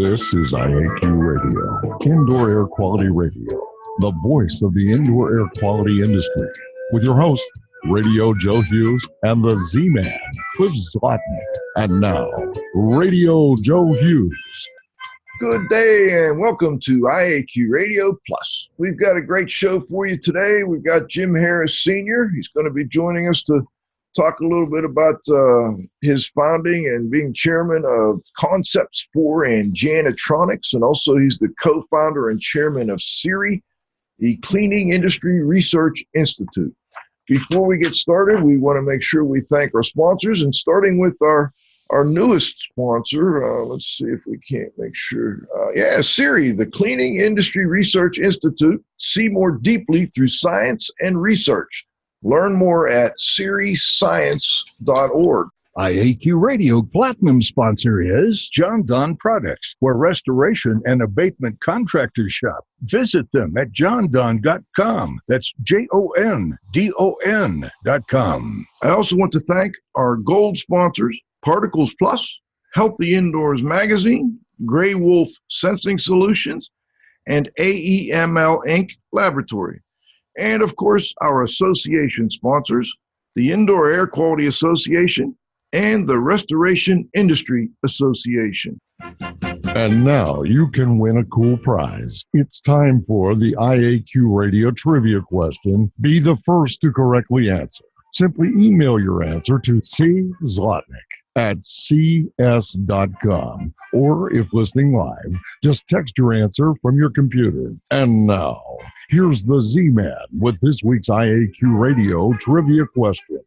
This is IAQ Radio, Indoor Air Quality Radio, the voice of the indoor air quality industry, with your host, Radio Joe Hughes, and the Z-Man, Cliff Zlotnick. And now, Radio Joe Hughes. Good day and welcome to IAQ Radio Plus. We've got a great show for you today. We've got Jim Harris Sr. He's going to be joining us to talk a little bit about his founding and being chairman of Concepts 4 and Janitronics. And also he's the co-founder and chairman of CIRI, the Cleaning Industry Research Institute. Before we get started, we want to make sure we thank our sponsors, and starting with our newest sponsor. Let's see if we can't make sure. CIRI, the Cleaning Industry Research Institute. See more deeply through science and research. Learn more at ciriscience.org. IAQ Radio Platinum sponsor is John Don Products, where restoration and abatement contractors shop. Visit them at jondon.com. That's JONDON.com. I also want to thank our gold sponsors, Particles Plus, Healthy Indoors Magazine, Gray Wolf Sensing Solutions, and AEML Inc. Laboratory. And of course, our association sponsors, the Indoor Air Quality Association and the Restoration Industry Association. And now you can win a cool prize. It's time for the IAQ Radio Trivia question. Be the first to correctly answer. Simply email your answer to czlotnick@cs.com. Or if listening live, just text your answer from your computer. And now, here's the Z-Man with this week's IAQ Radio Trivia question.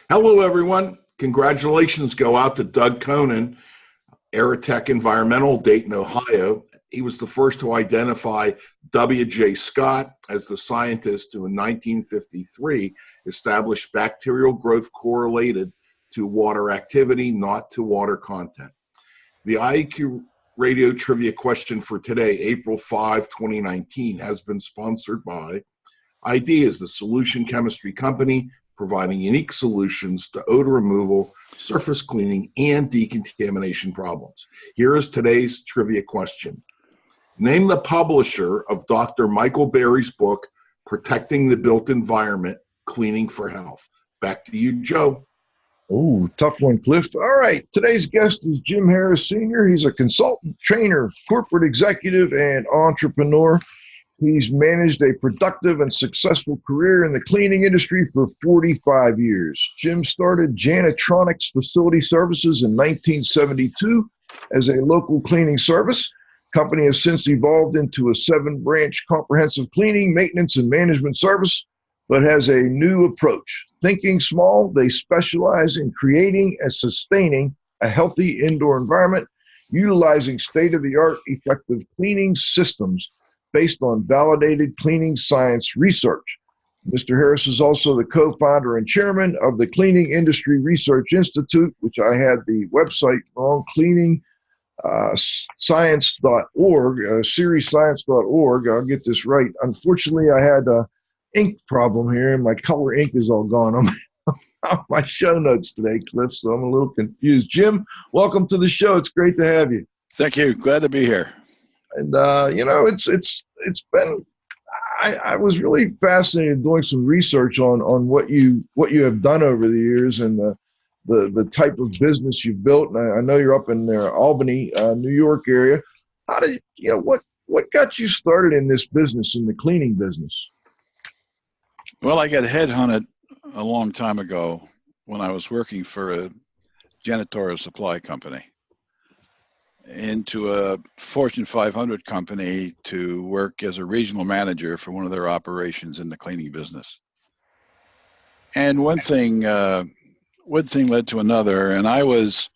Hello, everyone. Congratulations go out to Doug Conan, Aerotech Environmental, Dayton, Ohio. He was the first to identify W.J. Scott as the scientist who in 1953 established bacterial growth correlated to water activity, not to water content. The IAQ Radio Trivia question for today, April 5, 2019, has been sponsored by Ideas, the solution chemistry company, providing unique solutions to odor removal, surface cleaning, and decontamination problems. Here is today's trivia question. Name the publisher of Dr. Michael Berry's book, Protecting the Built Environment, Cleaning for Health. Back to you, Joe. Oh, tough one, Cliff. All right, today's guest is Jim Harris Sr. He's a consultant, trainer, corporate executive, and entrepreneur. He's managed a productive and successful career in the cleaning industry for 45 years. Jim started Janitronics Facility Services in 1972 as a local cleaning service. The company has since evolved into a 7-branch comprehensive cleaning, maintenance, and management service, but has a new approach. Thinking small, they specialize in creating and sustaining a healthy indoor environment, utilizing state-of-the-art effective cleaning systems based on validated cleaning science research. Mr. Harris is also the co-founder and chairman of the Cleaning Industry Research Institute, which I had the website wrong, clearinghouse.org, ciriscience.org. I'll get this right. Unfortunately, I had a ink problem here, and my color ink is all gone on my show notes today, Cliff, so I'm a little confused. Jim, welcome to the show. It's great to have you. Thank you. Glad to be here. And it's been. I was really fascinated doing some research on what you have done over the years and the type of business you've built. And I know you're up in Albany, New York area. How did what got you started in this business, in the cleaning business? Well, I got headhunted a long time ago when I was working for a janitorial supply company into a Fortune 500 company to work as a regional manager for one of their operations in the cleaning business. And one thing led to another, and I was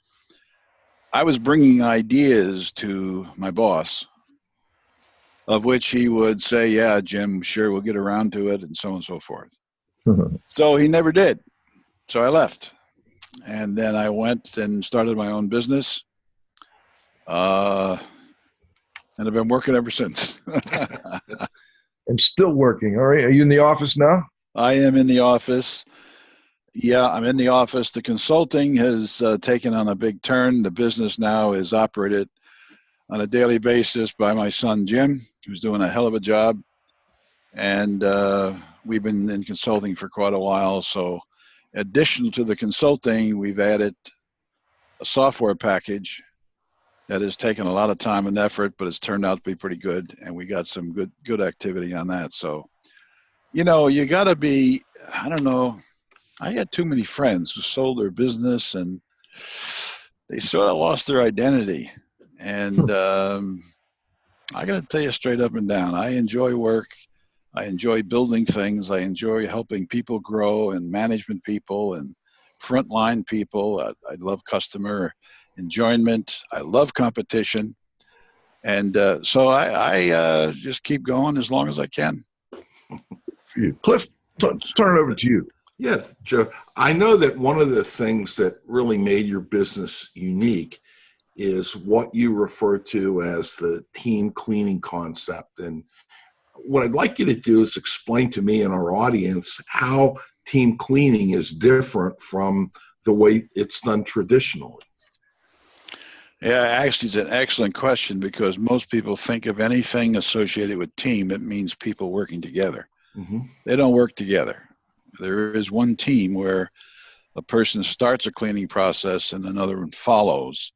bringing ideas to my boss, of which he would say, yeah, Jim, sure, we'll get around to it, and so on and so forth. So he never did. So I left. And then I went and started my own business. And I've been working ever since. And still working. All right. Are you in the office now? I am in the office. Yeah, I'm in the office. The consulting has taken on a big turn. The business now is operated on a daily basis by my son, Jim, who's doing a hell of a job. And we've been in consulting for quite a while. So additional to the consulting, we've added a software package that has taken a lot of time and effort, but it's turned out to be pretty good. And we got some good activity on that. So, you know, you got to be, I don't know, I got too many friends who sold their business and they sort of lost their identity. And I got to tell you straight up and down, I enjoy work. I enjoy building things. I enjoy helping people grow and management people and frontline people. I love customer enjoyment. I love competition. And so I just keep going as long as I can. Cliff, turn it over to you. Yeah, Joe, I know that one of the things that really made your business unique is what you refer to as the team cleaning concept. And what I'd like you to do is explain to me and our audience how team cleaning is different from the way it's done traditionally. Yeah, actually, it's an excellent question because most people think of anything associated with team, it means people working together. Mm-hmm. They don't work together. There is one team where a person starts a cleaning process and another one follows.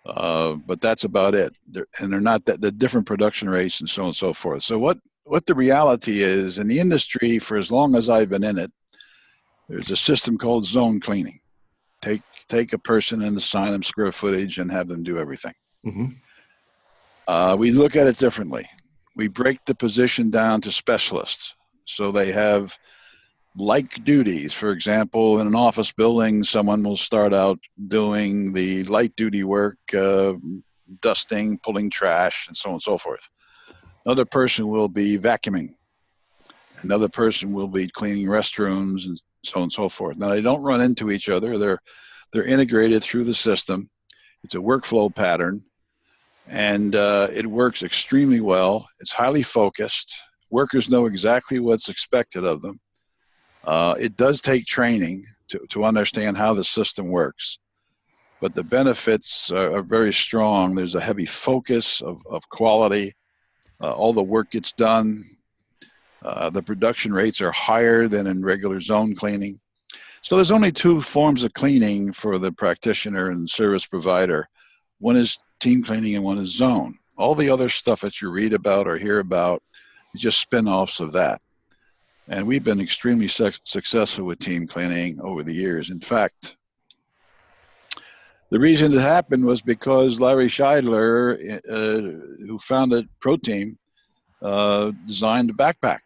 But that's about it. They're not the different production rates and so on and so forth. So what the reality is in the industry, for as long as I've been in it, there's a system called zone cleaning. Take a person and assign them square footage and have them do everything. Mm-hmm. We look at it differently. We break the position down to specialists. So they have like duties. For example, in an office building, someone will start out doing the light duty work, dusting, pulling trash, and so on and so forth. Another person will be vacuuming. Another person will be cleaning restrooms and so on and so forth. Now, they don't run into each other. They're integrated through the system. It's a workflow pattern, and it works extremely well. It's highly focused. Workers know exactly what's expected of them. It does take training to understand how the system works, but the benefits are very strong. There's a heavy focus of quality. All the work gets done. The production rates are higher than in regular zone cleaning. So there's only two forms of cleaning for the practitioner and service provider. One is team cleaning and one is zone. All the other stuff that you read about or hear about is just spin-offs of that. And we've been extremely successful with team cleaning over the years. In fact, the reason it happened was because Larry Scheidler, who founded ProTeam, designed a backpack.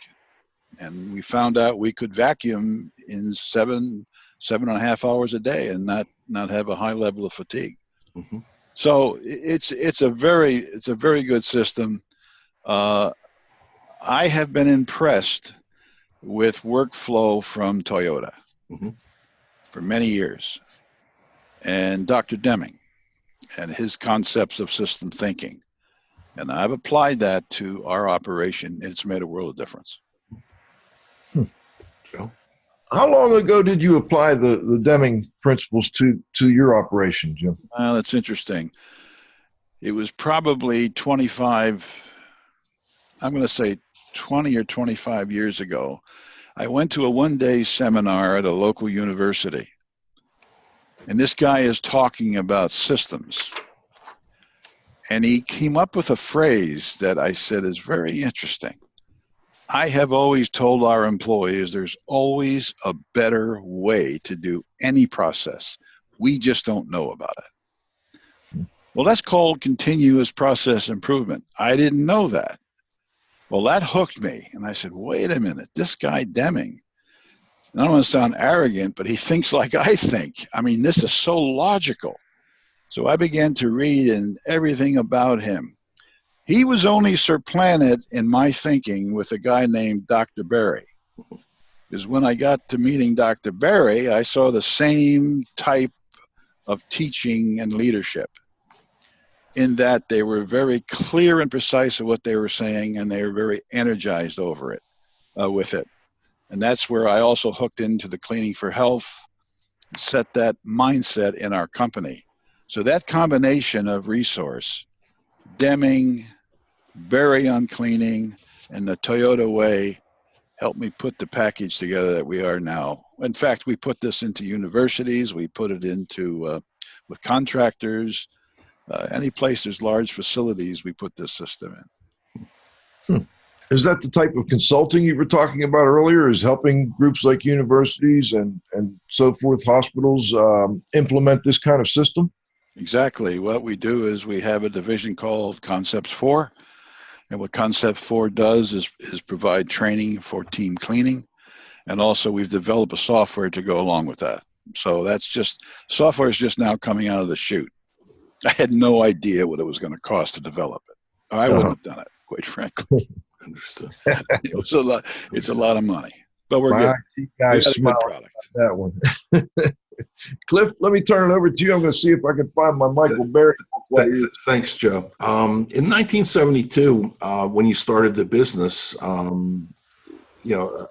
And we found out we could vacuum in 7.5 hours a day and not have a high level of fatigue. Mm-hmm. So it's a very good system. I have been impressed with workflow from Toyota mm-hmm. for many years, and Dr. Deming and his concepts of system thinking. And I've applied that to our operation, and it's made a world of difference. Joe? How long ago did you apply the Deming principles to your operation, Jim? Well, that's interesting. It was probably 25, I'm going to say 20 or 25 years ago. I went to a one-day seminar at a local university, and this guy is talking about systems. And he came up with a phrase that I said is very interesting. I have always told our employees there's always a better way to do any process. We just don't know about it. Well, that's called continuous process improvement. I didn't know that. Well, that hooked me. And I said, wait a minute, this guy Deming, and I don't want to sound arrogant, but he thinks like I think. I mean, this is so logical. So I began to read and everything about him. He was only supplanted in my thinking with a guy named Dr. Berry. Because when I got to meeting Dr. Berry, I saw the same type of teaching and leadership, in that they were very clear and precise of what they were saying, and they were very energized over it, with it. And that's where I also hooked into the cleaning for health, set that mindset in our company. So that combination of resource Deming, Berry on cleaning, and the Toyota Way helped me put the package together that we are now. In fact, we put this into universities. We put it into with contractors. Any place there's large facilities, we put this system in. Is that the type of consulting you were talking about earlier, is helping groups like universities and so forth, hospitals, implement this kind of system? Exactly. What we do is we have a division called Concepts 4. And what Concept 4 does is provide training for team cleaning. And also we've developed a software to go along with that. So that's just, software is just now coming out of the chute. I had no idea what it was going to cost to develop it. I wouldn't have done it, quite frankly. Understood. It was a lot. It's a lot of money, but we're good. You guys smile about that one. Cliff, let me turn it over to you. I'm going to see if I can find my Michael Berry. Thanks, Joe. In 1972, when you started the business,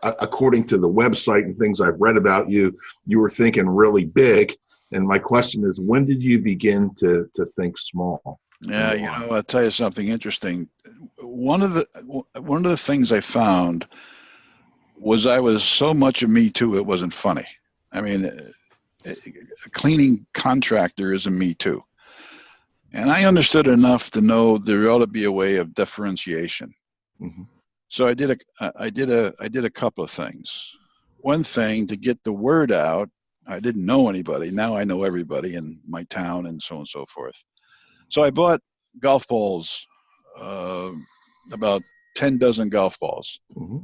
according to the website and things I've read about you, you were thinking really big. And my question is, when did you begin to think small? Yeah, I'll tell you something interesting. One of the things I found was I was so much a me too, it wasn't funny. I mean, a cleaning contractor is a me too. And I understood enough to know there ought to be a way of differentiation. Mm-hmm. So I did a couple of things. One thing, to get the word out, I didn't know anybody. Now I know everybody in my town and so on and so forth. So I bought golf balls, about 10 dozen golf balls. Mm-hmm.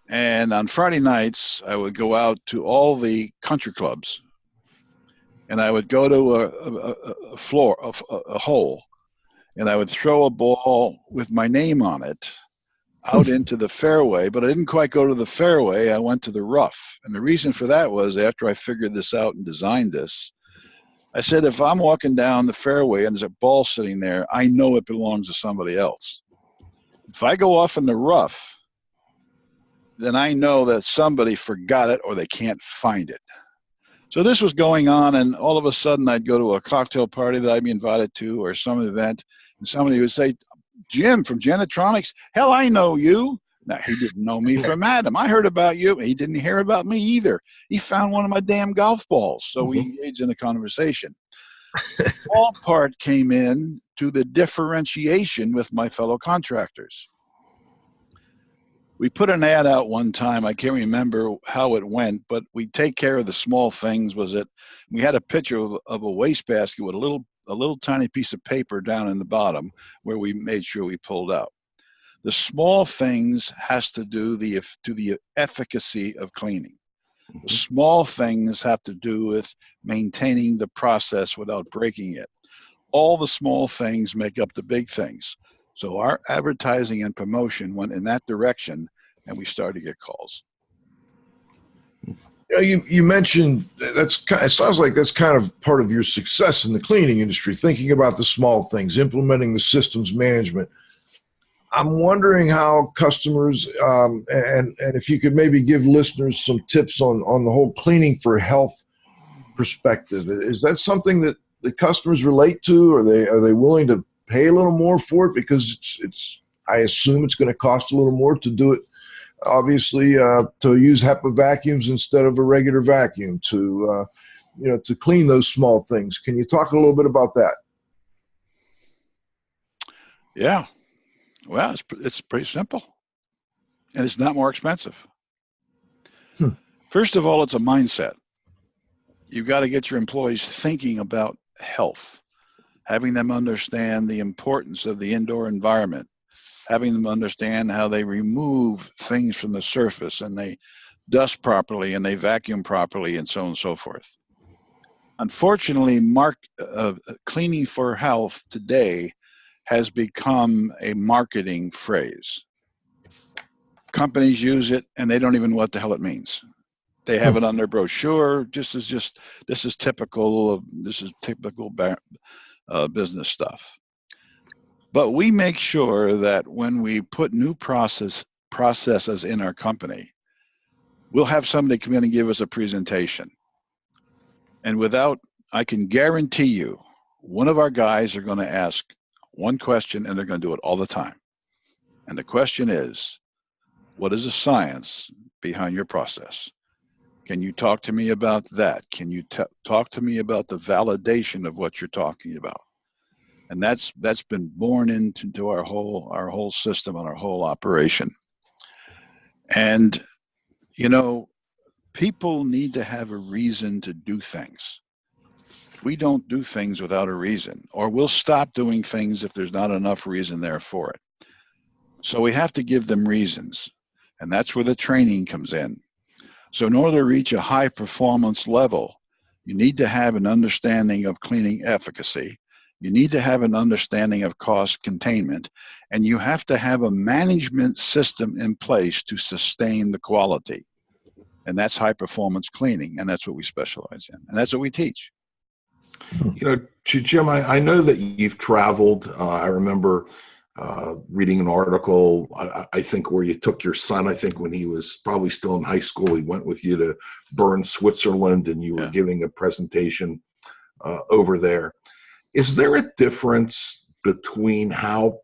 And on Friday nights, I would go out to all the country clubs, and I would go to a hole, and I would throw a ball with my name on it out into the fairway, but I didn't quite go to the fairway. I went to the rough. And the reason for that was, after I figured this out and designed this, I said, if I'm walking down the fairway and there's a ball sitting there, I know it belongs to somebody else. If I go off in the rough, then I know that somebody forgot it or they can't find it. So this was going on, and all of a sudden I'd go to a cocktail party that I'd be invited to or some event, and somebody would say, Jim from Janitronics, hell, I know you. Now, he didn't know me from Adam. I heard about you. He didn't hear about me either. He found one of my damn golf balls. So we engaged in a conversation. All part came in to the differentiation with my fellow contractors. We put an ad out one time. I can't remember how it went, but we take care of the small things. We had a picture of a wastebasket with a little tiny piece of paper down in the bottom where we made sure we pulled out. The small things has to do to the efficacy of cleaning. The small things have to do with maintaining the process without breaking it. All the small things make up the big things. So our advertising and promotion went in that direction, and we started to get calls. You mentioned it sounds like that's kind of part of your success in the cleaning industry, thinking about the small things, implementing the systems management. I'm wondering how customers, and if you could maybe give listeners some tips on the whole cleaning for health perspective. Is that something that the customers relate to? Are they willing to pay a little more for it? Because I assume it's going to cost a little more to do it. Obviously, to use HEPA vacuums instead of a regular vacuum to clean those small things. Can you talk a little bit about that? Yeah. Well, it's pretty simple, and it's not more expensive. First of all, it's a mindset. You've got to get your employees thinking about health, having them understand the importance of the indoor environment, having them understand how they remove things from the surface and they dust properly and they vacuum properly and so on and so forth. Unfortunately, cleaning for health today has become a marketing phrase. Companies use it and they don't even know what the hell it means. They have it on their brochure. This is typical business stuff. But we make sure that when we put new processes in our company, we'll have somebody come in and give us a presentation. And I can guarantee you, one of our guys are going to ask, one question, and they're going to do it all the time. And the question is, what is the science behind your process? Can you talk to me about that? Can you talk to me about the validation of what you're talking about? And that's been born into our whole system and our whole operation. And, you know, people need to have a reason to do things. We don't do things without a reason, or we'll stop doing things if there's not enough reason there for it. So we have to give them reasons, and that's where the training comes in. So in order to reach a high performance level, you need to have an understanding of cleaning efficacy. You need to have an understanding of cost containment, and you have to have a management system in place to sustain the quality. And that's high performance cleaning, and that's what we specialize in, and that's what we teach. You know, Jim, I know that you've traveled. I remember reading an article, I think, where you took your son, I think when he was probably still in high school, he went with you to Bern, Switzerland, and you were giving a presentation over there. Is there a difference between how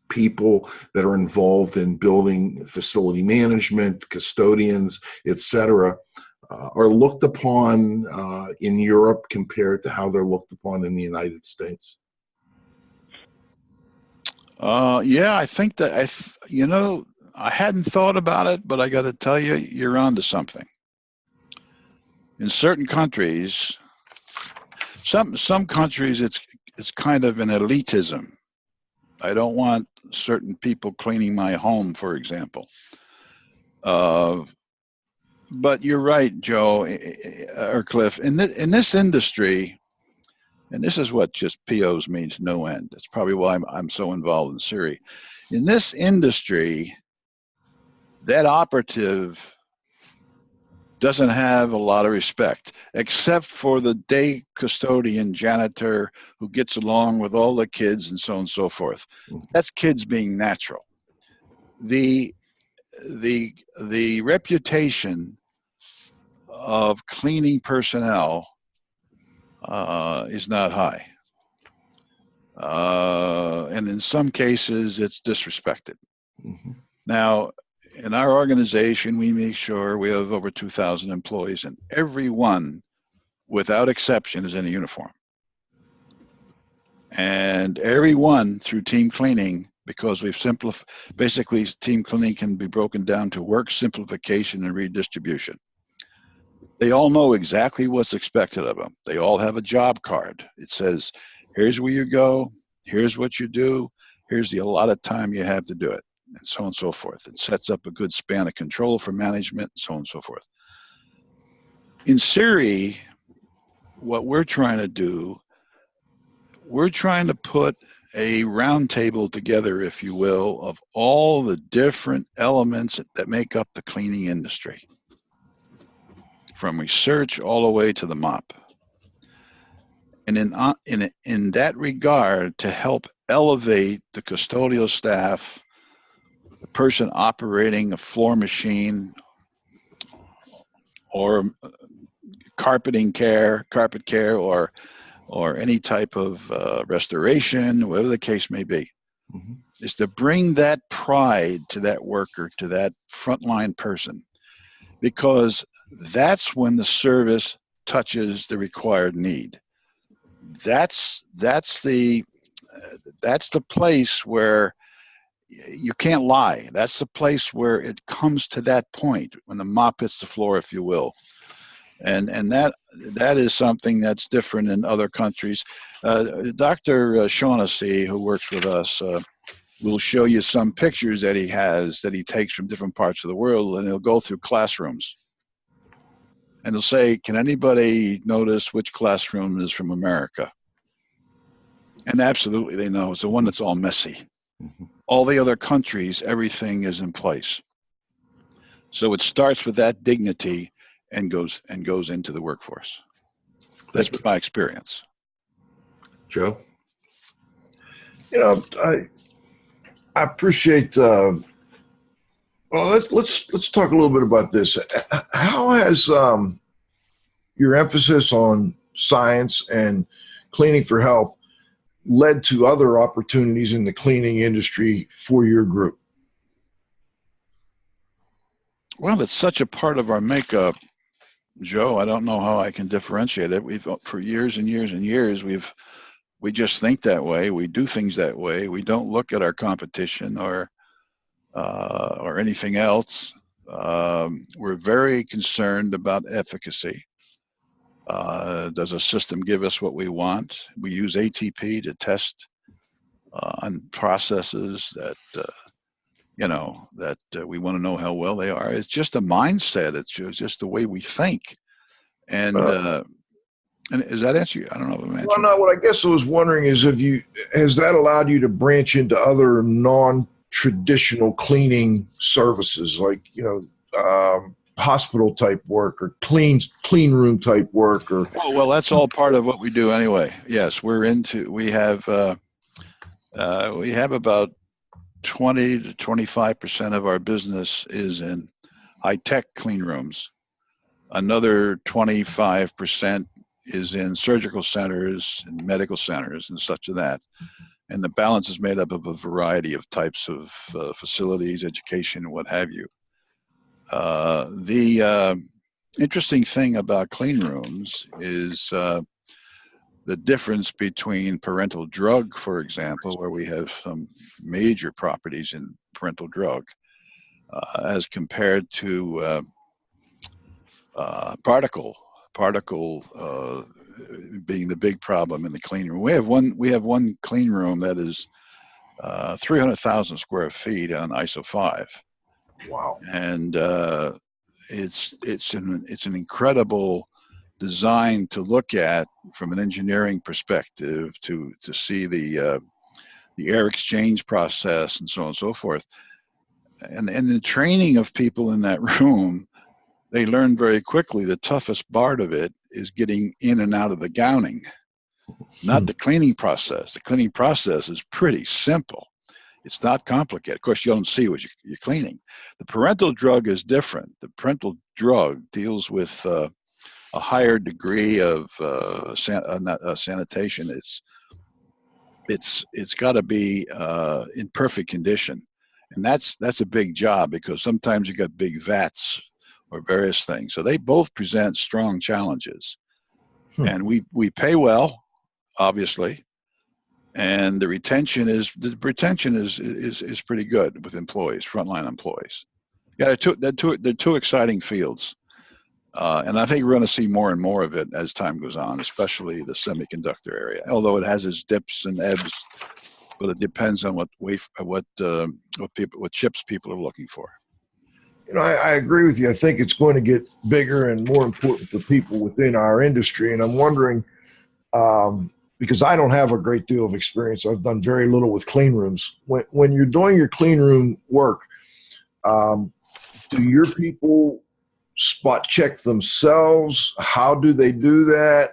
people that are involved in building facility management, custodians, et cetera, are looked upon in Europe compared to how they're looked upon in the United States? Yeah, I think that you know, I hadn't thought about it, but I got to tell you, you're onto something. In certain countries, some countries, it's kind of an elitism. I don't want certain people cleaning my home, for example. But you're right, Joe, or Cliff. In this industry, and this is what just POs means, no end. That's probably why I'm so involved in CIRI. In this industry, that operative doesn't have a lot of respect, except for the day custodian janitor who gets along with all the kids and so on and so forth. That's kids being natural. The reputation of cleaning personnel is not high. And in some cases, it's disrespected. Mm-hmm. Now, in our organization, we make sure we have over 2,000 employees, and everyone, without exception, is in a uniform. And everyone through team cleaning, because we've simplified, basically team cleaning can be broken down to work simplification and redistribution. They all know exactly what's expected of them. They all have a job card. It says, here's where you go, here's what you do, here's the allotted time you have to do it, and so on and so forth. It sets up a good span of control for management, so on and so forth. In CIRI, what we're trying to do, we're trying to put a round table together, if you will, of all the different elements that make up the cleaning industry, from research all the way to the mop. And in that regard, to help elevate the custodial staff, the person operating a floor machine or carpet care, or any type of restoration, whatever the case may be, mm-hmm. is to bring that pride to that worker, to that frontline person, because that's when the service touches the required need. That's the place where you can't lie. That's the place where it comes to that point, when the mop hits the floor, if you will. And that is something that's different in other countries. Dr. Shaughnessy, who works with us, will show you some pictures that he takes from different parts of the world, and he'll go through classrooms. And he'll say, can anybody notice which classroom is from America? And absolutely they know. It's the one that's all messy. Mm-hmm. All the other countries, everything is in place. So it starts with that dignity and goes into the workforce. That's been my experience. Joe? You know, I appreciate. Well, let's talk a little bit about this. How has your emphasis on science and cleaning for health led to other opportunities in the cleaning industry for your group? Well, it's such a part of our makeup, Joe. I don't know how I can differentiate it. We've for years and years and years we just think that way. We do things that way. We don't look at our competition or anything else. We're very concerned about efficacy. Does a system give us what we want? We use ATP to test on processes that we want to know how well they are. It's just a mindset. It's just the way we think. And does that answer you? I don't know if I'm answering. Well, no, what I guess I was wondering is has that allowed you to branch into other non-traditional cleaning services, like, hospital type work or clean room type work? Or well, that's all part of what we do anyway. Yes, we have about 20 to 25% of our business is in high-tech clean rooms. Another 25% is in surgical centers and medical centers and such of that. And the balance is made up of a variety of types of facilities, education, and what have you. The interesting thing about clean rooms is the difference between parental drug, for example, where we have some major properties in parental drug, as compared to particle being the big problem in the clean room. We have one clean room that is 300,000 square feet on ISO 5. Wow! And it's an incredible design to look at from an engineering perspective, to see the air exchange process and so on and so forth. And the training of people in that room, they learn very quickly the toughest part of it is getting in and out of the gowning, not the cleaning process. The cleaning process is pretty simple. It's not complicated. Of course, you don't see what you're cleaning. The parental drug is different. The parental drug deals with a higher degree of sanitation. It's got to be in perfect condition, and that's a big job, because sometimes you got big vats or various things. So they both present strong challenges, and we pay well, obviously, and the retention is pretty good with employees, frontline employees. Yeah, they're two exciting fields. And I think we're going to see more and more of it as time goes on, especially the semiconductor area. Although it has its dips and ebbs, but it depends on what chips people are looking for. I agree with you. I think it's going to get bigger and more important for people within our industry. And I'm wondering, because I don't have a great deal of experience, I've done very little with clean rooms. When you're doing your clean room work, do your people spot check themselves? How do they do that?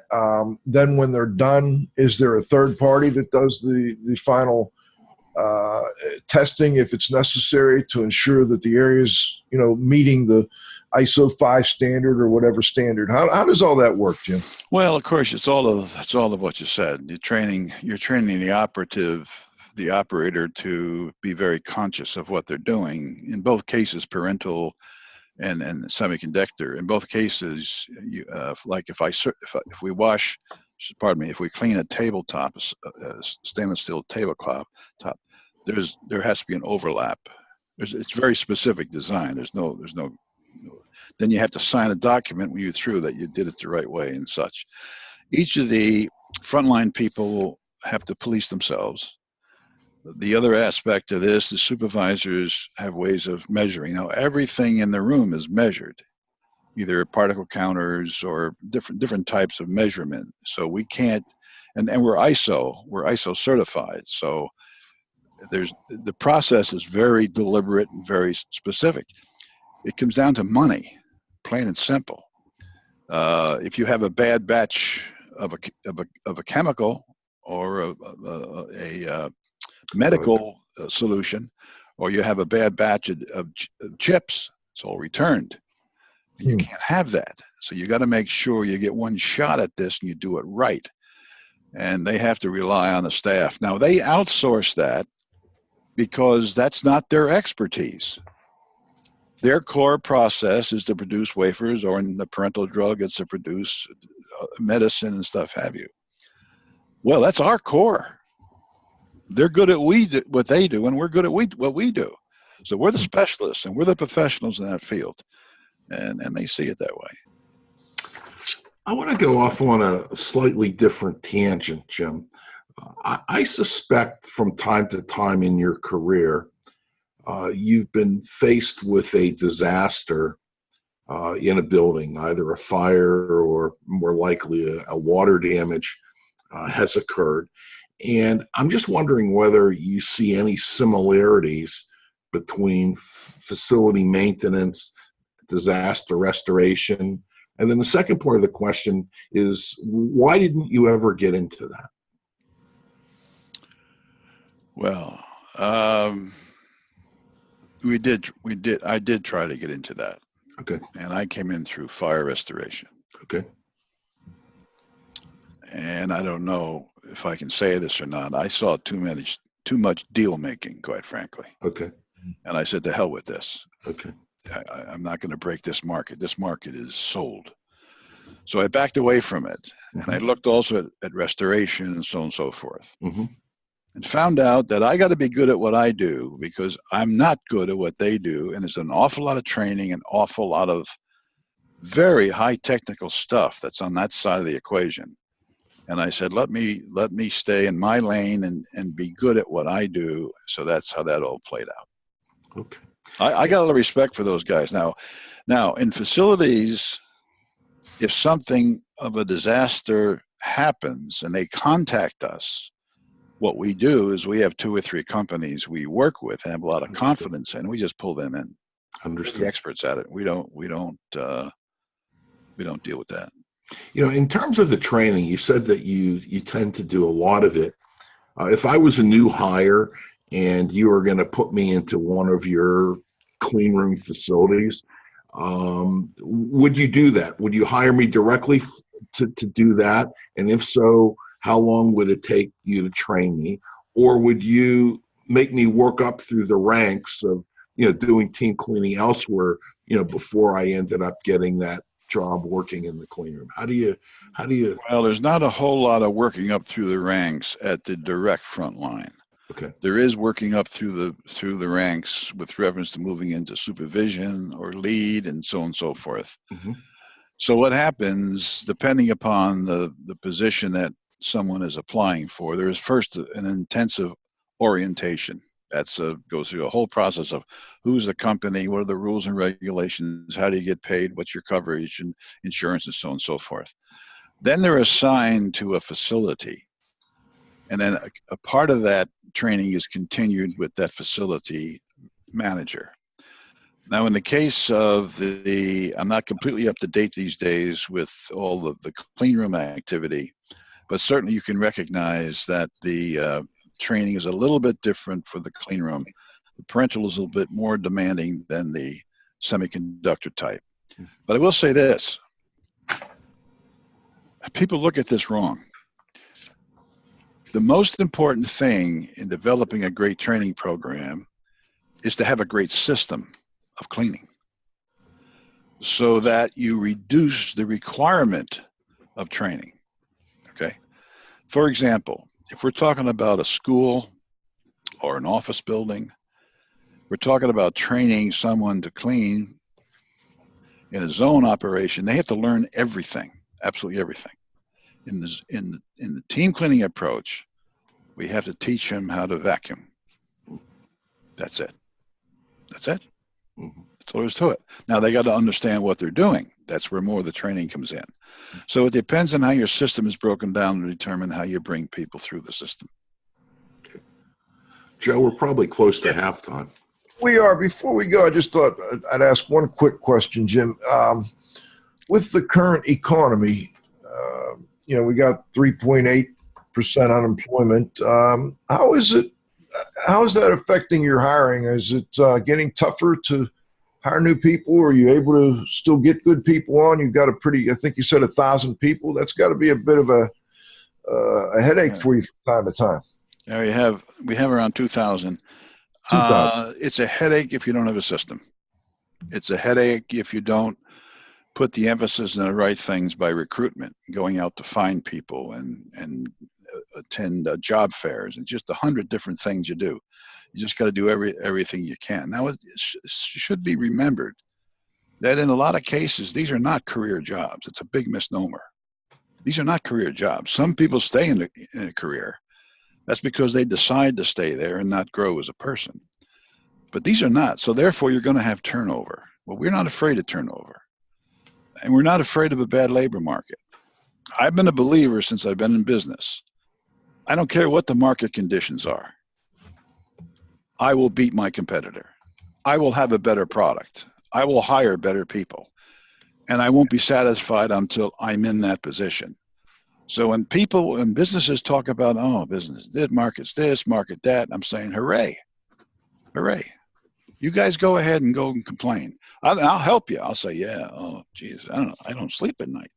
Then when they're done, is there a third party that does the final testing if it's necessary to ensure that the area's meeting the ISO 5 standard or whatever standard? How does all that work, Jim? Well, of course, it's all of what you said. You're training the operator to be very conscious of what they're doing. In both cases, parental and semiconductor. In both cases, like if we clean a tabletop, a stainless steel tabletop, there has to be an overlap. It's very specific design. There's no. Then you have to sign a document when you're through that you did it the right way and such. Each of the frontline people have to police themselves. The other aspect of this, the supervisors have ways of measuring. Now, everything in the room is measured, either particle counters or different types of measurement. So we can't, and we're ISO certified. So the process is very deliberate and very specific. It comes down to money, plain and simple. If you have a bad batch of a chemical or a medical solution, or you have a bad batch of chips, it's all returned. You can't have that. So you got to make sure you get one shot at this and you do it right. and they have to rely on the staff. Now, they outsource that because that's not their expertise. Their core process is to produce wafers, or in the parental drug, it's to produce medicine and stuff have you. Well, that's our core. They're good at what they do, and we're good at what we do. So we're the specialists, and we're the professionals in that field, and they see it that way. I want to go off on a slightly different tangent, Jim. I suspect from time to time in your career, you've been faced with a disaster in a building, either a fire or more likely a water damage has occurred. And I'm just wondering whether you see any similarities between facility maintenance, disaster restoration. And then the second part of the question is, why didn't you ever get into that? Well, I did try to get into that. Okay. And I came in through fire restoration. Okay. And I don't know if I can say this or not. I saw too much deal making, quite frankly. Okay. And I said, to hell with this. Okay. I'm not going to break this market. This market is sold. So I backed away from it. And I looked also at restoration and so on and so forth. Mm-hmm. And found out that I got to be good at what I do, because I'm not good at what they do. And there's an awful lot of training, an awful lot of very high technical stuff that's on that side of the equation. And I said, let me stay in my lane and be good at what I do. So that's how that all played out. Okay. I got a lot of respect for those guys. Now in facilities, if something of a disaster happens and they contact us, what we do is we have 2 or 3 companies we work with and have a lot of confidence in. We just pull them in. Understood. We're the experts at it. We don't deal with that. You know, in terms of the training, you said that you tend to do a lot of it. If I was a new hire and you were going to put me into one of your clean room facilities, would you do that? Would you hire me directly to do that? And if so, how long would it take you to train me? Or would you make me work up through the ranks of, doing team cleaning elsewhere, before I ended up getting that job working in the clean room? How do you? Well, there's not a whole lot of working up through the ranks at the direct front line. Okay. There is working up through the ranks with reference to moving into supervision or lead and so on and so forth. Mm-hmm. So what happens, depending upon the position that someone is applying for, there is first an intensive orientation. That's goes through a whole process of who's the company, what are the rules and regulations, how do you get paid, what's your coverage and insurance and so on and so forth. Then they're assigned to a facility. And then a part of that training is continued with that facility manager. Now, in the case of I'm not completely up to date these days with all of the clean room activity, but certainly you can recognize that the training is a little bit different for the clean room. The parental is a little bit more demanding than the semiconductor type. But I will say this, people look at this wrong. The most important thing in developing a great training program is to have a great system of cleaning so that you reduce the requirement of training. Okay. For example, if we're talking about a school or an office building, we're talking about training someone to clean in a zone operation. They have to learn everything, absolutely everything. In the team cleaning approach, we have to teach them how to vacuum. That's it. That's it. Mm-hmm. That's all there is to it. Now they got to understand what they're doing. That's where more of the training comes in. So it depends on how your system is broken down to determine how you bring people through the system. Okay. Joe, we're probably close to halftime. We are. Before we go, I just thought I'd ask one quick question, Jim. With the current economy, we got 3.8% unemployment. How is that affecting your hiring? Is it getting tougher to hire new people, or are you able to still get good people on? You've got I think you said 1,000 people. That's got to be a bit of a headache for you from time to time. Yeah, we have around 2,000. 2,000. It's a headache if you don't have a system. It's a headache if you don't put the emphasis on the right things by recruitment, going out to find people and attend job fairs and just 100 different things you do. You just got to do everything you can. Now, it should be remembered that in a lot of cases, these are not career jobs. It's a big misnomer. These are not career jobs. Some people stay in a career. That's because they decide to stay there and not grow as a person. But these are not. So therefore, you're going to have turnover. Well, we're not afraid of turnover. And we're not afraid of a bad labor market. I've been a believer since I've been in business. I don't care what the market conditions are. I will beat my competitor. I will have a better product. I will hire better people. And I won't be satisfied until I'm in that position. So when people and businesses talk about, oh, business, this market that, I'm saying, hooray, hooray. You guys go ahead and go and complain. I'll help you. I'll say, yeah, oh, geez, I don't sleep at night.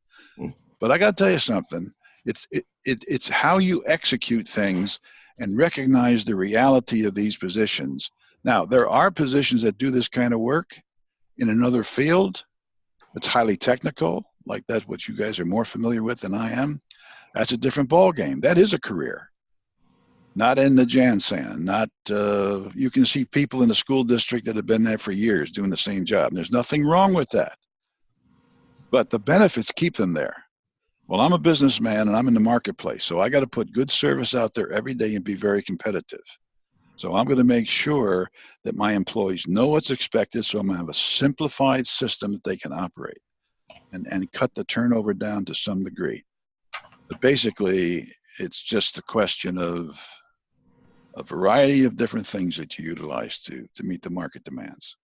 But I got to tell you something. It's how you execute things and recognize the reality of these positions. Now, there are positions that do this kind of work in another field. It's highly technical, like that's what you guys are more familiar with than I am. That's a different ball game. That is a career. Not in the Jansan, you can see people in the school district that have been there for years doing the same job. And there's nothing wrong with that. But the benefits keep them there. Well, I'm a businessman and I'm in the marketplace, so I got to put good service out there every day and be very competitive. So I'm going to make sure that my employees know what's expected, so I'm going to have a simplified system that they can operate and cut the turnover down to some degree. But basically, it's just a question of a variety of different things that you utilize to meet the market demands.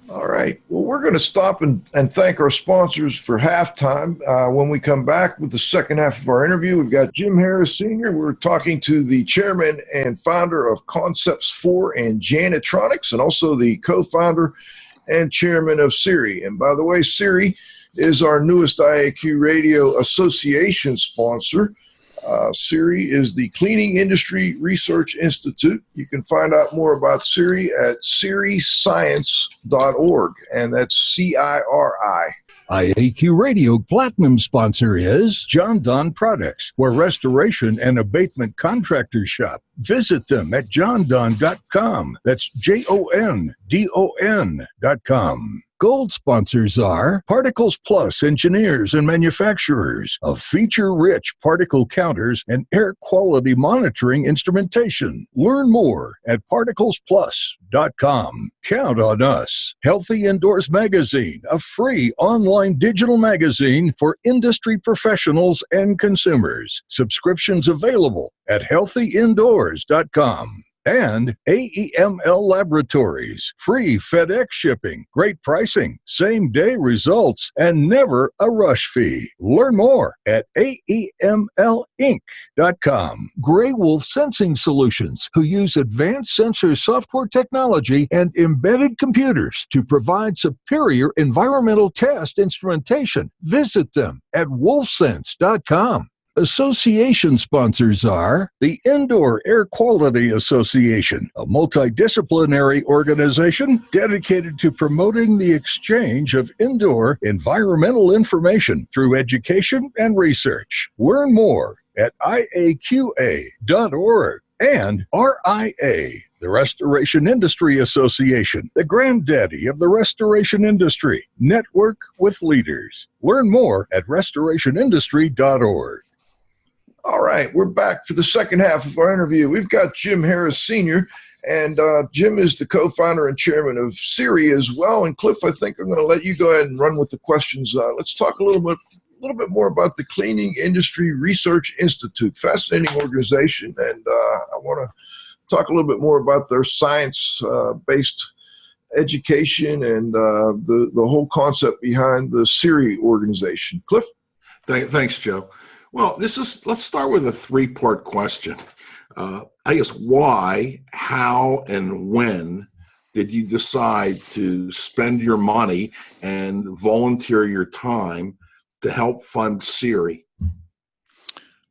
All right. Well, we're going to stop and thank our sponsors for halftime. When we come back with the second half of our interview, we've got Jim Harris Sr. We're talking to the chairman and founder of Concepts 4 and Janitronics, and also the co-founder and chairman of CIRI. And by the way, CIRI is our newest IAQ Radio Association sponsor. CIRI is the Cleaning Industry Research Institute. You can find out more about CIRI at ciriscience.org, and that's CIRI. IAQ Radio Platinum sponsor is John Don Products, where restoration and abatement contractors shop. Visit them at jondon.com. That's JONDON.com. Gold sponsors are Particles Plus Engineers and Manufacturers of feature-rich particle counters and air quality monitoring instrumentation. Learn more at particlesplus.com. Count on us. Healthy Indoors Magazine, a free online digital magazine for industry professionals and consumers. Subscriptions available at healthyindoors.com. And AEML Laboratories, free FedEx shipping, great pricing, same-day results, and never a rush fee. Learn more at AEMLinc.com. Gray Wolf Sensing Solutions, who use advanced sensor software technology and embedded computers to provide superior environmental test instrumentation. Visit them at wolfsense.com. Association sponsors are the Indoor Air Quality Association, a multidisciplinary organization dedicated to promoting the exchange of indoor environmental information through education and research. Learn more at IAQA.org. And RIA, the Restoration Industry Association, the granddaddy of the restoration industry. Network with leaders. Learn more at restorationindustry.org. All right, we're back for the second half of our interview. We've got Jim Harris Sr., and Jim is the co-founder and chairman of CIRI as well. And Cliff, I think I'm going to let you go ahead and run with the questions. Let's talk a little bit more about the Cleaning Industry Research Institute. Fascinating organization, and I want to talk a little bit more about their science-based education and the whole concept behind the CIRI organization. Cliff? Thanks, Joe. Well, let's start with a three-part question. I guess why, how, and when did you decide to spend your money and volunteer your time to help fund CIRI?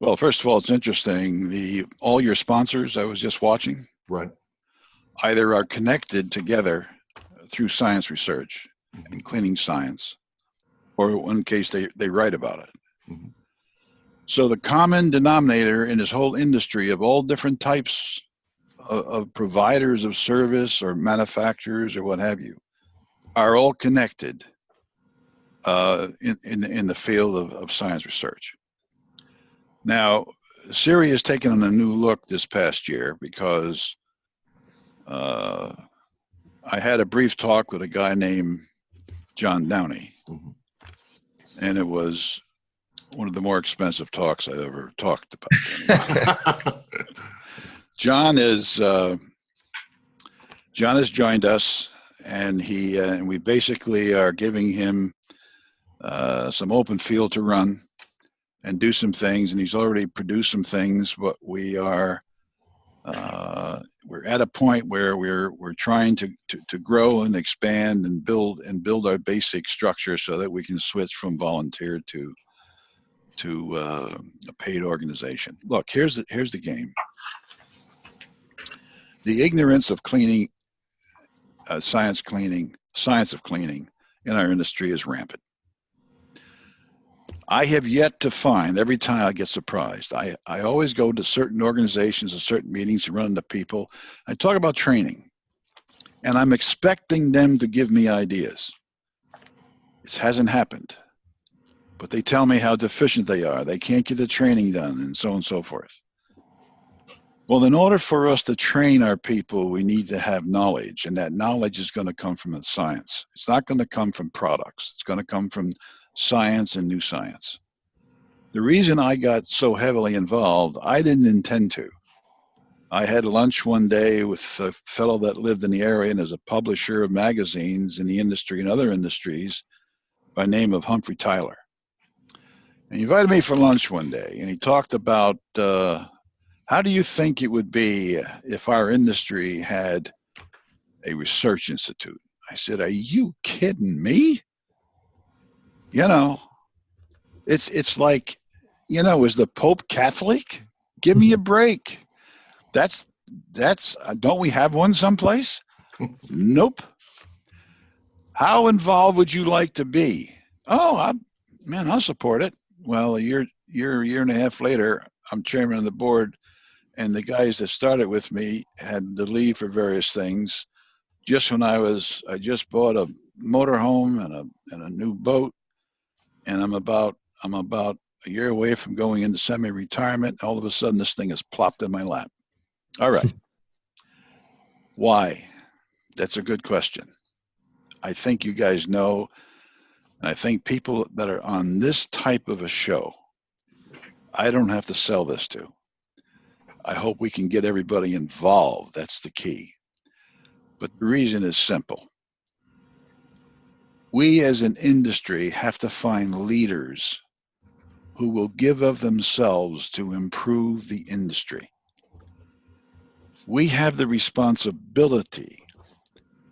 Well, first of all, it's interesting. All your sponsors I was just watching Right. either are connected together through science research and cleaning science, or in one case they write about it. Mm-hmm. So the common denominator in this whole industry of all different types of providers of service or manufacturers or what have you are all connected in the field of science research. Now, CIRI has taken on a new look this past year because I had a brief talk with a guy named John Downey, and it was one of the more expensive talks I've ever talked about. John has joined us, and and we basically are giving him some open field to run and do some things, and he's already produced some things, but we're at a point where we're trying to grow and expand and build our basic structure so that we can switch from volunteer to a paid organization. Look, here's the game. The ignorance of cleaning, science of cleaning in our industry is rampant. I have yet to find, every time I get surprised, I always go to certain organizations and certain meetings to run into people. I talk about training, and I'm expecting them to give me ideas. It hasn't happened, but they tell me how deficient they are. They can't get the training done, and so on and so forth. Well, in order for us to train our people, we need to have knowledge, and that knowledge is going to come from the science. It's not going to come from products. It's going to come from science and new science. The reason I got so heavily involved, I didn't intend to. I had lunch one day with a fellow that lived in the area and is a publisher of magazines in the industry and other industries by name of Humphrey Tyler. And he invited me for lunch one day, and he talked about how do you think it would be if our industry had a research institute? I said, are you kidding me? You know, it's like, you know, is the Pope Catholic? Give me a break. That's don't we have one someplace? Nope. How involved would you like to be? Oh, I'll support it. Well, a year and a half later, I'm chairman of the board, and the guys that started with me had to leave for various things. Just when I just bought a motorhome and a new boat, and I'm about a year away from going into semi-retirement. All of a sudden, this thing has plopped in my lap. All right. Why? That's a good question. I think you guys know, and I think people that are on this type of a show, I don't have to sell this to. I hope we can get everybody involved. That's the key. But the reason is simple. We as an industry have to find leaders who will give of themselves to improve the industry. We have the responsibility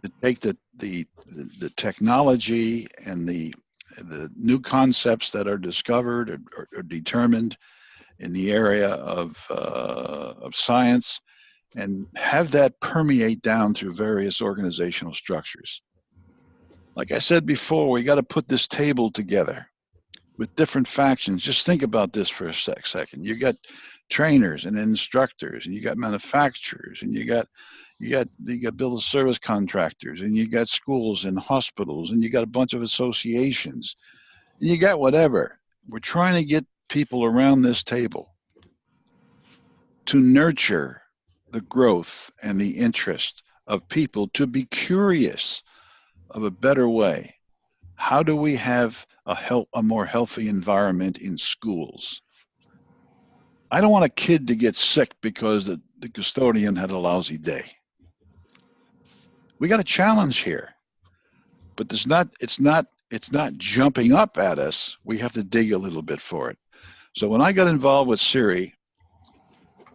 to take the technology and the new concepts that are discovered or determined in the area of science and have that permeate down through various organizational structures. Like I said before, we got to put this table together with different factions. Just think about this for a second. You got trainers and instructors, and you got manufacturers, and you got build service contractors, and you got schools and hospitals, and you got a bunch of associations, and you got whatever. We're trying to get people around this table to nurture the growth and the interest of people to be curious of a better way. How do we have a more healthy environment in schools? I don't want a kid to get sick because the custodian had a lousy day. We got a challenge here, but it's not jumping up at us. We have to dig a little bit for it. So when I got involved with CIRI,